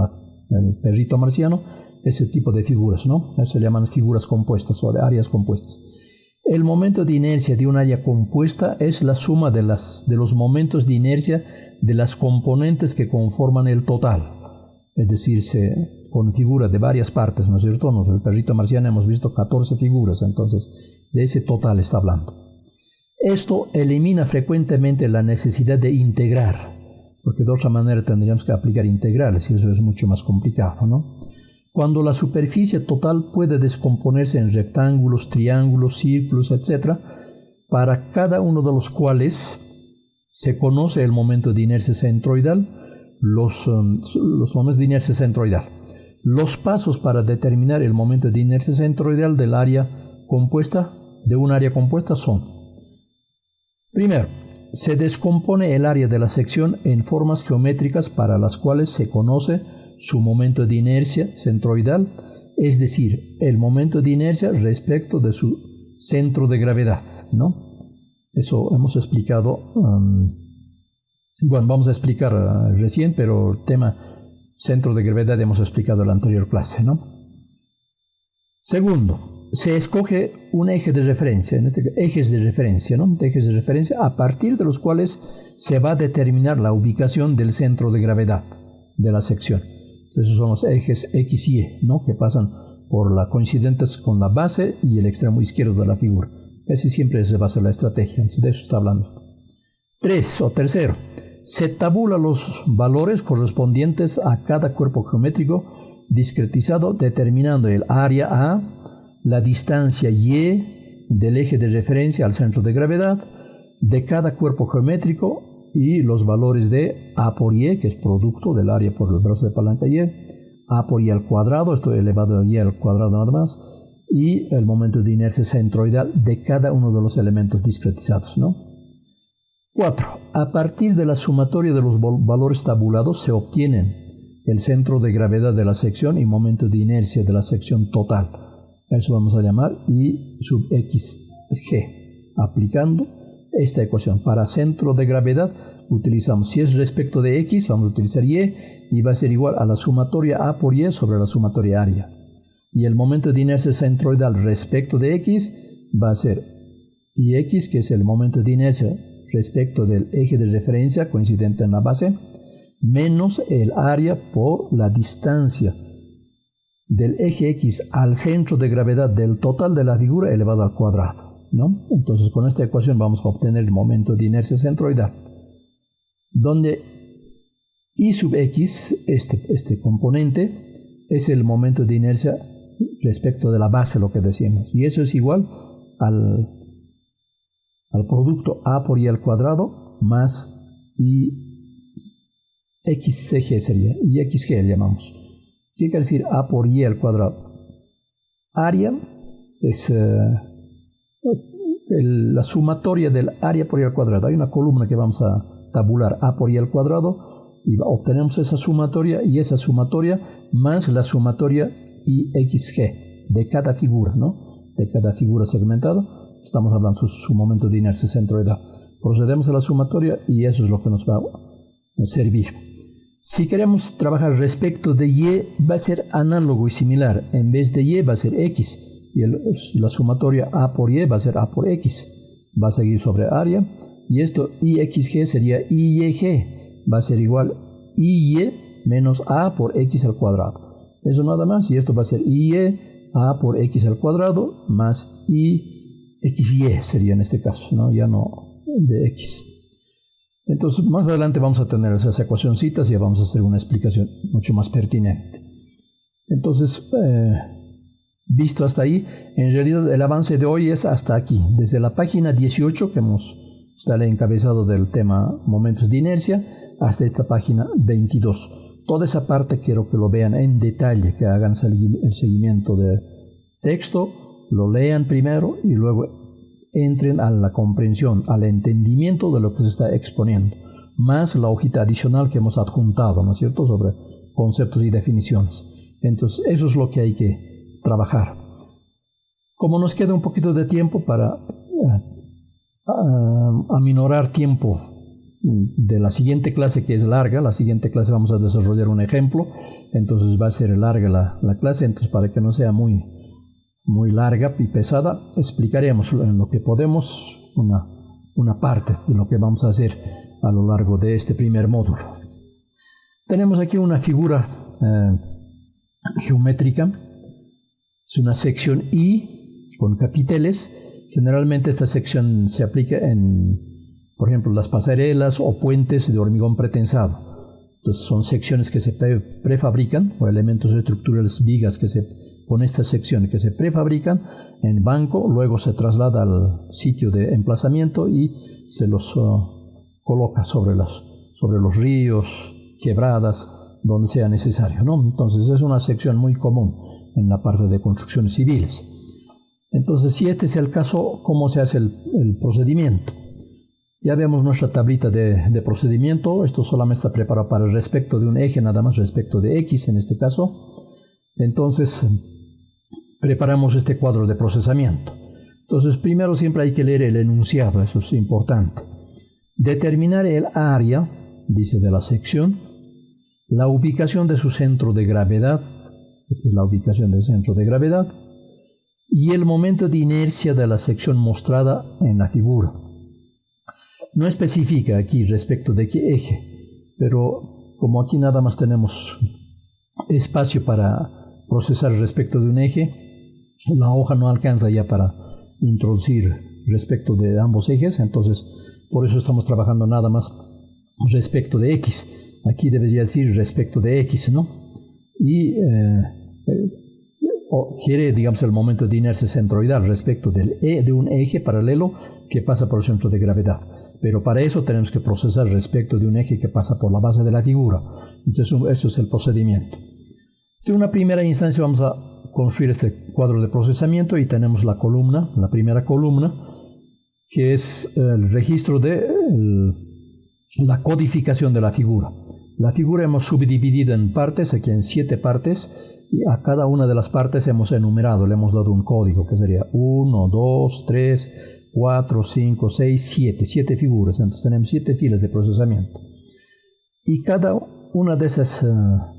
el perrito marciano, ese tipo de figuras, ¿no? Eso se llaman figuras compuestas o de áreas compuestas. El momento de inercia de un área compuesta es la suma de los momentos de inercia de las componentes que conforman el total. Es decir, se configura de varias partes, ¿no es cierto? En el perrito marciano hemos visto 14 figuras, entonces de ese total está hablando. Esto elimina frecuentemente la necesidad de integrar, porque de otra manera tendríamos que aplicar integrales y eso es mucho más complicado, ¿no? Cuando la superficie total puede descomponerse en rectángulos, triángulos, círculos, etc., para cada uno de los cuales se conoce el momento de inercia centroidal, los momentos de inercia centroidal. Los pasos para determinar el momento de inercia centroidal del área compuesta, de un área compuesta son: primero, se descompone el área de la sección en formas geométricas para las cuales se conoce su momento de inercia centroidal, es decir, el momento de inercia respecto de su centro de gravedad, ¿no? Eso hemos explicado, bueno, vamos a explicar recién, pero el tema centro de gravedad hemos explicado en la anterior clase, ¿no? Segundo, se escoge un eje de referencia, en este ejes de referencia, ¿no? Ejes de referencia a partir de los cuales se va a determinar la ubicación del centro de gravedad de la sección. Esos son los ejes X y Y, ¿no? Que pasan por la coincidentes con la base y el extremo izquierdo de la figura. Casi siempre se basa la estrategia, entonces de eso está hablando. Tercero, se tabula los valores correspondientes a cada cuerpo geométrico discretizado, determinando el área A, la distancia Y del eje de referencia al centro de gravedad de cada cuerpo geométrico y los valores de A por Y, que es producto del área por el brazo de palanca Y, A por Y al cuadrado, esto elevado a Y al cuadrado nada más, y el momento de inercia centroidal de cada uno de los elementos discretizados, ¿no? 4. A partir de la sumatoria de los valores tabulados se obtienen el centro de gravedad de la sección y momento de inercia de la sección total. Eso vamos a llamar I sub XG, aplicando esta ecuación. Para centro de gravedad utilizamos, si es respecto de X, vamos a utilizar Y va a ser igual a la sumatoria A por Y sobre la sumatoria área. Y el momento de inercia centroidal respecto de X va a ser IX, que es el momento de inercia respecto del eje de referencia coincidente en la base, menos el área por la distancia del eje X al centro de gravedad del total de la figura elevado al cuadrado, ¿no? Entonces con esta ecuación vamos a obtener el momento de inercia centroidal, donde I sub X, este componente, es el momento de inercia respecto de la base, lo que decimos, y eso es igual al producto A por Y al cuadrado más IXCG sería, IXG le llamamos. ¿Qué quiere decir A por Y al cuadrado? Área es la sumatoria del área por Y al cuadrado. Hay una columna que vamos a tabular, A por Y al cuadrado, y obtenemos esa sumatoria más la sumatoria IXG de cada figura, ¿no? De cada figura segmentada. Estamos hablando de su momento de inercia centroidal. Procedemos a la sumatoria y eso es lo que nos va a servir. Si queremos trabajar respecto de Y, va a ser análogo y similar. En vez de Y va a ser X. Y la sumatoria A por Y va a ser A por X. Va a seguir sobre área. Y esto IXG sería IYG. Va a ser igual IY menos A por X al cuadrado. Eso nada más. Y esto va a ser IY A por X al cuadrado más XY sería en este caso, ¿no? Ya no de X. Entonces, más adelante vamos a tener esas ecuacioncitas y vamos a hacer una explicación mucho más pertinente. Entonces, visto hasta ahí, en realidad el avance de hoy es hasta aquí. Desde la página 18, que está el encabezado del tema momentos de inercia, hasta esta página 22. Toda esa parte quiero que lo vean en detalle, que hagan el seguimiento del texto, lo lean primero y luego entren a la comprensión, al entendimiento de lo que se está exponiendo, más la hojita adicional que hemos adjuntado, ¿no es cierto?, sobre conceptos y definiciones. Entonces, eso es lo que hay que trabajar. Como nos queda un poquito de tiempo para aminorar tiempo de la siguiente clase, que es larga, la siguiente clase vamos a desarrollar un ejemplo, entonces va a ser larga la clase, entonces para que no sea muy larga y pesada, explicaremos en lo que podemos una parte de lo que vamos a hacer a lo largo de este primer módulo. Tenemos aquí una figura geométrica, es una sección I con capiteles. Generalmente esta sección se aplica por ejemplo, las pasarelas o puentes de hormigón pretensado. Entonces son secciones que se prefabrican, o elementos estructurales, vigas con esta sección que se prefabrican en banco, luego se traslada al sitio de emplazamiento y se los coloca sobre los ríos, quebradas, donde sea necesario, ¿no? Entonces es una sección muy común en la parte de construcciones civiles. Entonces, si este es el caso, ¿cómo se hace el procedimiento? Ya vemos nuestra tablita de procedimiento. Esto solamente está preparado para el respecto de un eje, nada más respecto de X en este caso. Entonces, preparamos este cuadro de procesamiento. Entonces, primero siempre hay que leer el enunciado, eso es importante. Determinar el área, dice, de la sección, la ubicación de su centro de gravedad, esta es la ubicación del centro de gravedad, y el momento de inercia de la sección mostrada en la figura. No especifica aquí respecto de qué eje, pero como aquí nada más tenemos espacio para procesar respecto de un eje, la hoja no alcanza ya para introducir respecto de ambos ejes, entonces por eso estamos trabajando nada más respecto de X. Aquí debería decir respecto de X, ¿no? Y quiere, digamos, el momento de inercia centroidal respecto de un eje paralelo que pasa por el centro de gravedad. Pero para eso tenemos que procesar respecto de un eje que pasa por la base de la figura. Entonces, eso es el procedimiento. En una primera instancia vamos a construir este cuadro de procesamiento y tenemos la primera columna, que es el registro de la codificación de la figura. La figura hemos subdividido en partes, aquí en 7 partes, y a cada una de las partes hemos enumerado, le hemos dado un código que sería 1, 2, 3, 4, 5, 6, 7 figuras. Entonces tenemos 7 filas de procesamiento. Y cada una de esas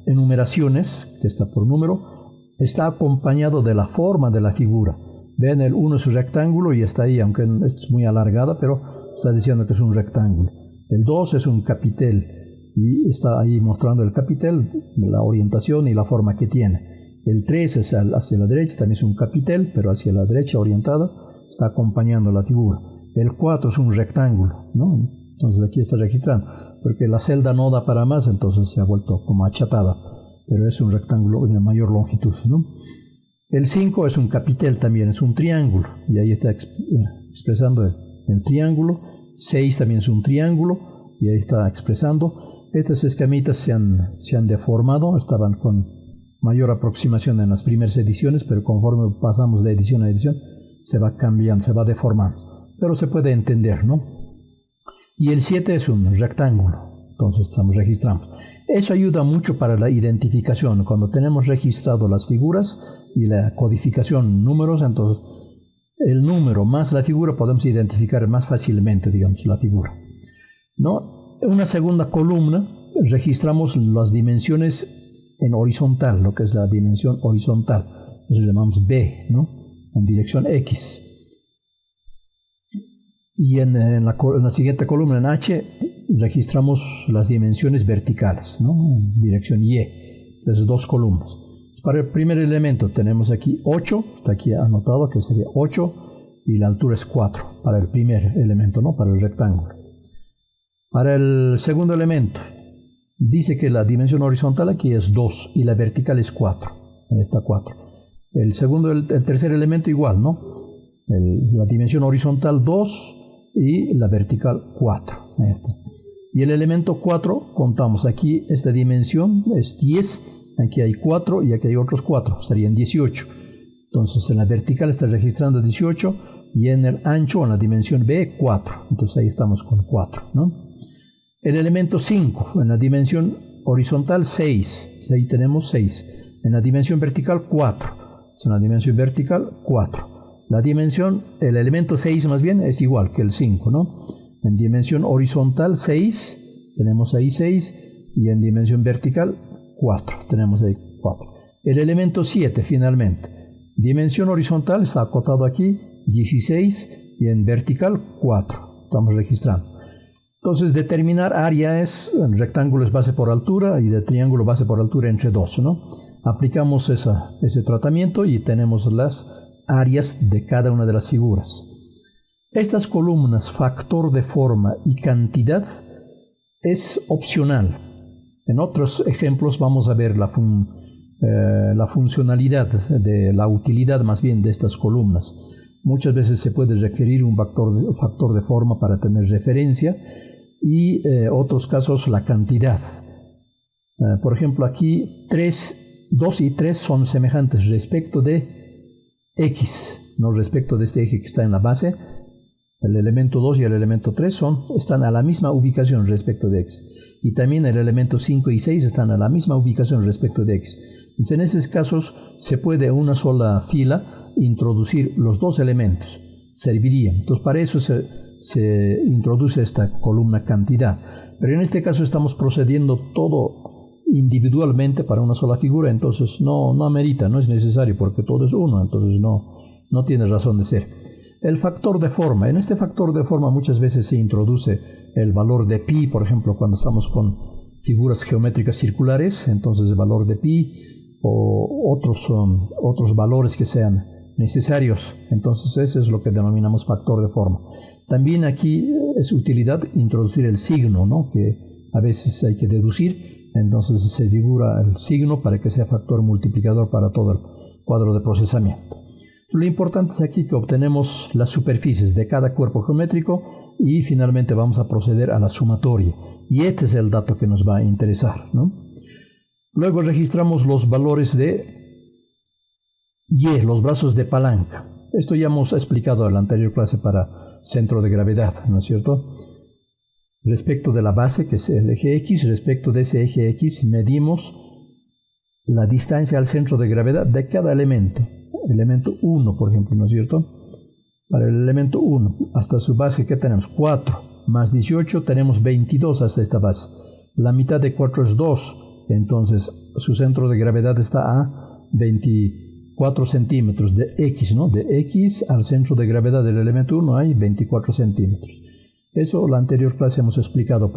enumeraciones, que está por número, está acompañado de la forma de la figura. Ven, el 1 es un rectángulo y está ahí, aunque es muy alargada, pero está diciendo que es un rectángulo. El 2 es un capitel y está ahí mostrando el capitel, la orientación y la forma que tiene. El 3 es hacia la derecha, también es un capitel, pero hacia la derecha orientada, está acompañando la figura. El 4 es un rectángulo, ¿no? Entonces aquí está registrando, porque la celda no da para más, entonces se ha vuelto como achatada, pero es un rectángulo de mayor longitud, ¿no? El 5 es un capitel también, es un triángulo, y ahí está expresando el triángulo. 6 también es un triángulo, y ahí está expresando. Estas escamitas se han deformado, estaban con mayor aproximación en las primeras ediciones, pero conforme pasamos de edición a edición, se va cambiando, se va deformando. Pero se puede entender, ¿no? Y el 7 es un rectángulo, entonces estamos registrando. Eso ayuda mucho para la identificación. Cuando tenemos registrado las figuras y la codificación números, entonces el número más la figura podemos identificar más fácilmente, digamos, la figura, ¿no? En una segunda columna registramos las dimensiones en horizontal, lo que es la dimensión horizontal. Eso lo llamamos B, ¿no? En dirección X. Y en la siguiente columna, en H, registramos las dimensiones verticales, ¿no? En dirección Y. Entonces, 2 columnas. Para el primer elemento tenemos aquí 8, está aquí anotado que sería 8, y la altura es 4 para el primer elemento, ¿no? Para el rectángulo. Para el segundo elemento, dice que la dimensión horizontal aquí es 2 y la vertical es 4. Ahí está 4. El tercer elemento igual, ¿no? La dimensión horizontal 2 y la vertical 4. Ahí está. Y el elemento 4, contamos aquí, esta dimensión es 10, aquí hay 4 y aquí hay otros 4, serían 18. Entonces en la vertical está registrando 18 y en el ancho, en la dimensión B, 4. Entonces ahí estamos con 4, ¿no? El elemento 5, en la dimensión horizontal 6, ahí tenemos 6. En la dimensión vertical 4. es una dimensión vertical, 4. La dimensión, el elemento 6 más bien, es igual que el 5, ¿no? En dimensión horizontal 6, tenemos ahí 6, y en dimensión vertical 4, tenemos ahí 4. El elemento 7 finalmente, dimensión horizontal está acotado aquí, 16, y en vertical 4, estamos registrando. Entonces determinar área es, en rectángulo es base por altura y de triángulo base por altura entre 2, ¿no? Aplicamos ese tratamiento y tenemos las áreas de cada una de las figuras. Estas columnas, factor de forma y cantidad, es opcional. En otros ejemplos vamos a ver la funcionalidad, la utilidad más bien de estas columnas. Muchas veces se puede requerir un factor de forma para tener referencia y otros casos la cantidad. Por ejemplo, aquí 2 y 3 son semejantes respecto de X, no respecto de este eje que está en la base. El elemento 2 y el elemento 3 están a la misma ubicación respecto de X. Y también el elemento 5 y 6 están a la misma ubicación respecto de X. Entonces, en esos casos se puede en una sola fila introducir los dos elementos. Serviría. Entonces para eso se introduce esta columna cantidad. Pero en este caso estamos procediendo todo individualmente para una sola figura. Entonces no amerita, no es necesario porque todo es uno. Entonces no tiene razón de ser. El factor de forma. En este factor de forma muchas veces se introduce el valor de pi, por ejemplo, cuando estamos con figuras geométricas circulares, entonces el valor de pi o otros valores que sean necesarios. Entonces ese es lo que denominamos factor de forma. También aquí es utilidad introducir el signo, ¿no? Que a veces hay que deducir, entonces se figura el signo para que sea factor multiplicador para todo el cuadro de procesamiento. Lo importante es aquí que obtenemos las superficies de cada cuerpo geométrico y finalmente vamos a proceder a la sumatoria. Y este es el dato que nos va a interesar, ¿no? Luego registramos los valores de Y, los brazos de palanca. Esto ya hemos explicado en la anterior clase para centro de gravedad, ¿no es cierto? Respecto de la base, que es el eje X, respecto de ese eje X medimos la distancia al centro de gravedad de cada elemento. Elemento 1, por ejemplo, ¿no es cierto? Para el elemento 1, hasta su base, ¿qué tenemos? 4 más 18, tenemos 22 hasta esta base. La mitad de 4 es 2, entonces su centro de gravedad está a 24 centímetros de X, ¿no? De X al centro de gravedad del elemento 1 hay 24 centímetros. Eso la anterior clase hemos explicado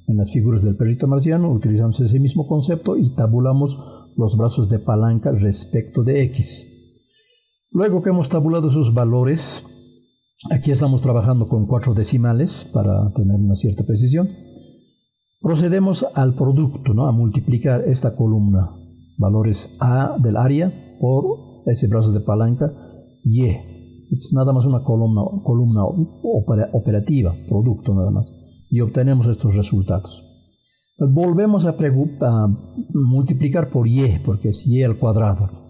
en las figuras del perrito marciano, utilizamos ese mismo concepto y tabulamos los brazos de palanca respecto de X. Luego que hemos tabulado sus valores, aquí estamos trabajando con 4 decimales para tener una cierta precisión. Procedemos al producto, ¿no? A multiplicar esta columna, valores A del área por ese brazo de palanca Y. Es nada más una columna operativa, producto nada más. Y obtenemos estos resultados. Volvemos a multiplicar por Y, porque es Y al cuadrado.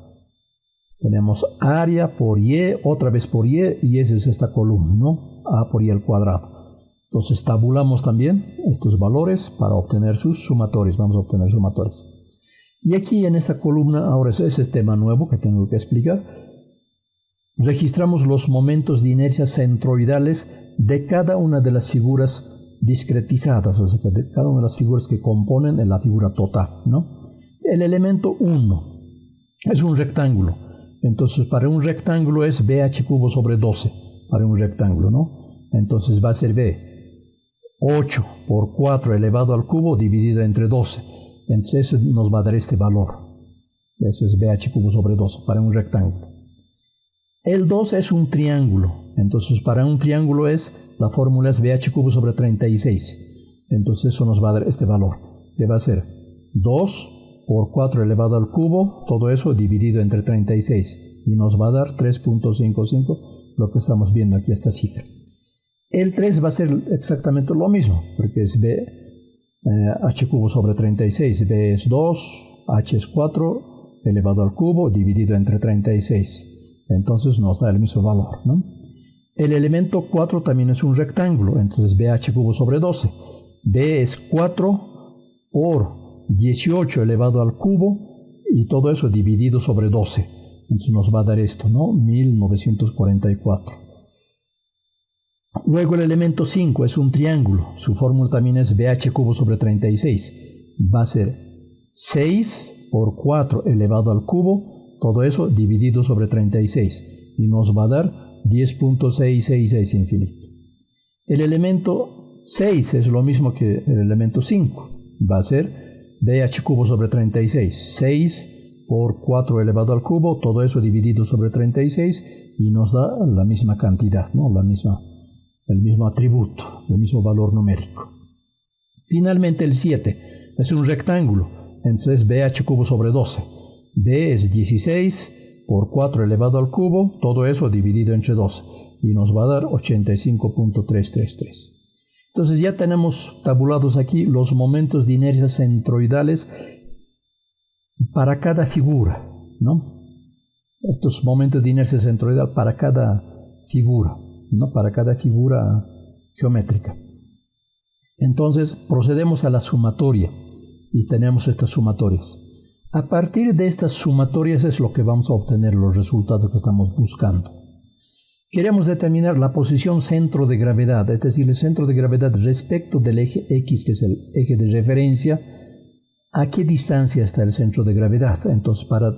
Tenemos área por Y, otra vez por Y, y esa es esta columna, ¿no? A por Y al cuadrado. Entonces tabulamos también estos valores para obtener sus sumatorios. Vamos a obtener sumatorios. Y aquí en esta columna, ahora ese es tema nuevo que tengo que explicar, registramos los momentos de inercia centroidales de cada una de las figuras discretizadas, o sea, de cada una de las figuras que componen la figura total, ¿no? El elemento 1 es un rectángulo. Entonces, para un rectángulo es BH cubo sobre 12, para un rectángulo, ¿no? Entonces va a ser B, 8 por 4 elevado al cubo dividido entre 12. Entonces nos va a dar este valor. Eso es BH cubo sobre 12, para un rectángulo. El 2 es un triángulo. Entonces, para un triángulo la fórmula es BH cubo sobre 36. Entonces, eso nos va a dar este valor, que va a ser 2 por 4 elevado al cubo, todo eso dividido entre 36, y nos va a dar 3.55, lo que estamos viendo aquí, esta cifra. El 3 va a ser exactamente lo mismo, porque es h cubo sobre 36, b es 2, h es 4, elevado al cubo, dividido entre 36. Entonces nos da el mismo valor, ¿no? El elemento 4 también es un rectángulo, entonces bh cubo sobre 12. b es 4 por 18 elevado al cubo y todo eso dividido sobre 12. Entonces nos va a dar esto, ¿no? 1944. Luego el elemento 5 es un triángulo. Su fórmula también es BH cubo sobre 36. Va a ser 6 por 4 elevado al cubo, todo eso dividido sobre 36. Y nos va a dar 10.666 infinito. El elemento 6 es lo mismo que el elemento 5. Va a ser BH cubo sobre 36. 6 por 4 elevado al cubo, todo eso dividido sobre 36 y nos da la misma cantidad, ¿no? El mismo atributo, el mismo valor numérico. Finalmente el 7 es un rectángulo, entonces BH cubo sobre 12. B es 16 por 4 elevado al cubo, todo eso dividido entre 12 y nos va a dar 85.333. Entonces ya tenemos tabulados aquí los momentos de inercia centroidales para cada figura, ¿no? Estos momentos de inercia centroidal para cada figura, ¿no? Para cada figura geométrica. Entonces procedemos a la sumatoria y tenemos estas sumatorias. A partir de estas sumatorias es lo que vamos a obtener los resultados que estamos buscando. Queremos determinar la posición centro de gravedad, es decir, el centro de gravedad respecto del eje X, que es el eje de referencia. ¿A qué distancia está el centro de gravedad? Entonces, para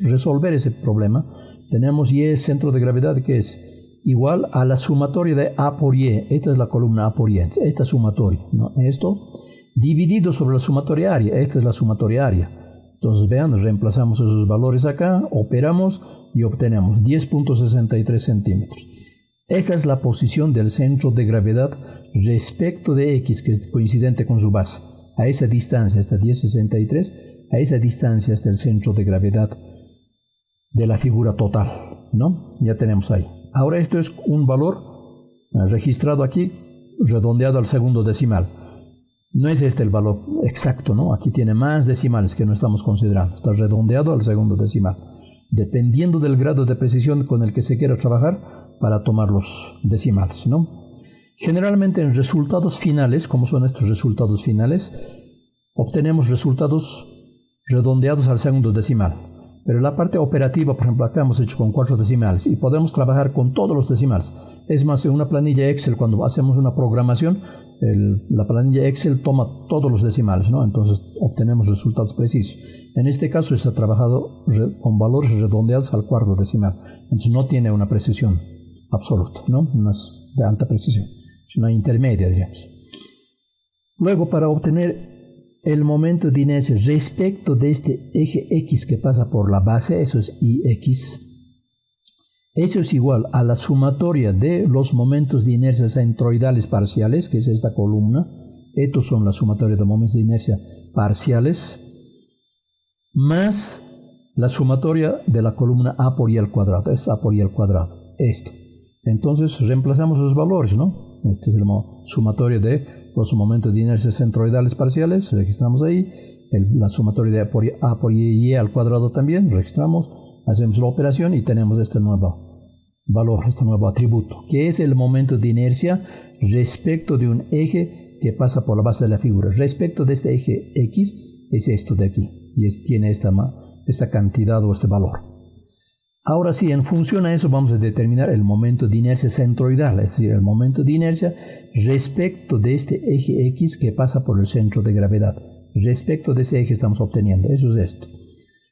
resolver ese problema, tenemos Y centro de gravedad, que es igual a la sumatoria de A por Y. Esta es la columna A por Y, esta sumatoria, ¿no? Esto dividido sobre la sumatoria área, esta es la sumatoria área. Entonces, vean, reemplazamos esos valores acá, operamos y obtenemos 10.63 centímetros. Esa es la posición del centro de gravedad respecto de X, que es coincidente con su base. A esa distancia está 10.63, a esa distancia está el centro de gravedad de la figura total, ¿no? Ya tenemos ahí. Ahora esto es un valor registrado aquí, redondeado al segundo decimal. No es este el valor exacto, ¿no? Aquí tiene más decimales que no estamos considerando. Está redondeado al segundo decimal, dependiendo del grado de precisión con el que se quiera trabajar para tomar los decimales, ¿no? Generalmente en resultados finales, como son estos resultados finales, obtenemos resultados redondeados al segundo decimal. Pero la parte operativa, por ejemplo, acá hemos hecho con 4 decimales y podemos trabajar con todos los decimales. Es más, en una planilla Excel, cuando hacemos una programación, la planilla Excel toma todos los decimales, ¿no? Entonces obtenemos resultados precisos. En este caso está trabajado con valores redondeados al cuarto decimal. Entonces no tiene una precisión absoluta, ¿no? No es de alta precisión, es una intermedia, diríamos. Luego, para obtener el momento de inercia respecto de este eje X que pasa por la base, eso es IX, eso es igual a la sumatoria de los momentos de inercia centroidales parciales, que es esta columna. Estos son la sumatoria de momentos de inercia parciales, más la sumatoria de la columna A por I al cuadrado, es A por I al cuadrado, esto. Entonces reemplazamos los valores, ¿no? Esta es la sumatoria de los momentos de inercia centroidales parciales, registramos ahí, la sumatoria de A por Y al cuadrado también, registramos, hacemos la operación y tenemos este nuevo valor, este nuevo atributo, que es el momento de inercia respecto de un eje que pasa por la base de la figura. Respecto de este eje X es esto de aquí, y tiene esta cantidad o este valor. Ahora sí, en función a eso vamos a determinar el momento de inercia centroidal, es decir, el momento de inercia respecto de este eje X que pasa por el centro de gravedad. Respecto de ese eje estamos obteniendo, eso es esto.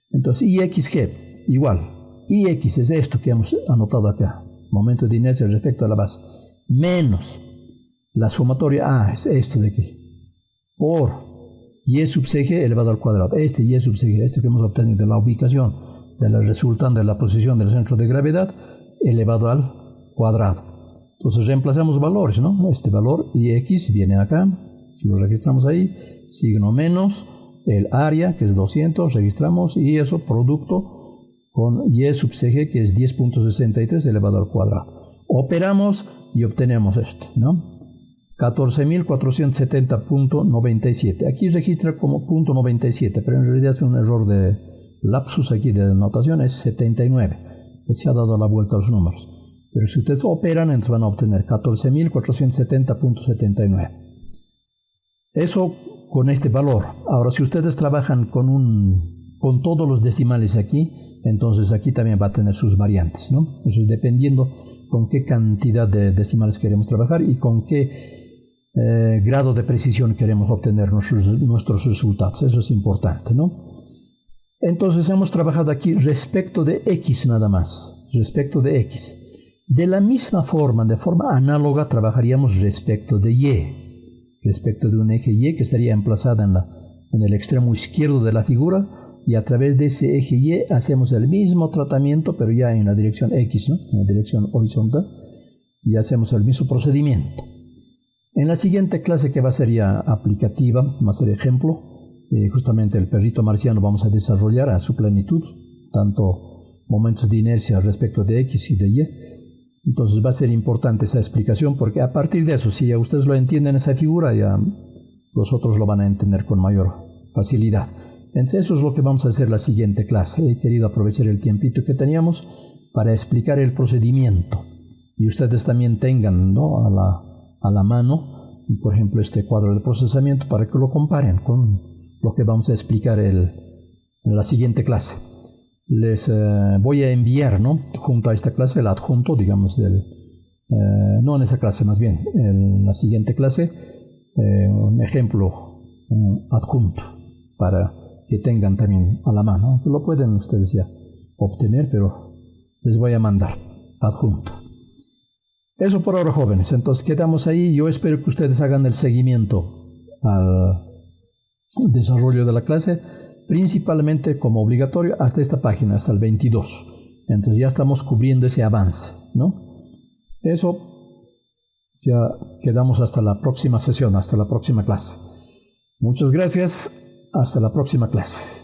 Entonces, IXG, igual, IX es esto que hemos anotado acá, momento de inercia respecto a la base, menos la sumatoria A, es esto de aquí, por Y sub CG elevado al cuadrado, este Y sub CG, esto que hemos obtenido de la ubicación de la resultante de la posición del centro de gravedad elevado al cuadrado. Entonces reemplazamos valores, ¿no? Este valor IX viene acá, lo registramos ahí, signo menos el área, que es 200, registramos, y eso producto con Y sub CG, que es 10.63 elevado al cuadrado. Operamos y obtenemos esto, ¿no? 14.470.97. Aquí registra como .97, pero en realidad es un error de lapsus aquí de notación, es 79. Se ha dado la vuelta a los números. Pero si ustedes operan, entonces van a obtener 14.470.79. Eso con este valor. Ahora, si ustedes trabajan con todos los decimales aquí, Entonces aquí también va a tener sus variantes, ¿no? Eso es dependiendo con qué cantidad de decimales queremos trabajar y con qué grado de precisión queremos obtener nuestros resultados. Eso es importante, ¿no? Entonces hemos trabajado aquí respecto de X nada más, respecto de X. De la misma forma, de forma análoga, trabajaríamos respecto de Y, respecto de un eje Y que estaría emplazada en el extremo izquierdo de la figura, y a través de ese eje Y hacemos el mismo tratamiento, pero ya en la dirección X, ¿no? En la dirección horizontal, y hacemos el mismo procedimiento. En la siguiente clase, que va a ser ya aplicativa, va a ser ejemplo, justamente el perrito marciano vamos a desarrollar a su plenitud, tanto momentos de inercia respecto de X y de Y. Entonces va a ser importante esa explicación, porque a partir de eso, si ya ustedes lo entienden esa figura, ya los otros lo van a entender con mayor facilidad. Entonces eso es lo que vamos a hacer la siguiente clase. He querido aprovechar el tiempito que teníamos para explicar el procedimiento. Y ustedes también tengan, ¿no?, a la mano, por ejemplo, este cuadro de procesamiento para que lo comparen con lo que vamos a explicar en la siguiente clase. Les voy a enviar, ¿no?, junto a esta clase el adjunto, digamos, no en esta clase, más bien en la siguiente clase, un ejemplo adjunto para que tengan también a la mano. Lo pueden ustedes ya obtener, pero les voy a mandar adjunto. Eso por ahora, jóvenes. Entonces quedamos ahí. Yo espero que ustedes hagan el seguimiento al desarrollo de la clase, principalmente como obligatorio hasta esta página, hasta el 22. Entonces ya estamos cubriendo ese avance, ¿no? Eso ya quedamos hasta la próxima sesión, hasta la próxima clase. Muchas gracias. Hasta la próxima clase.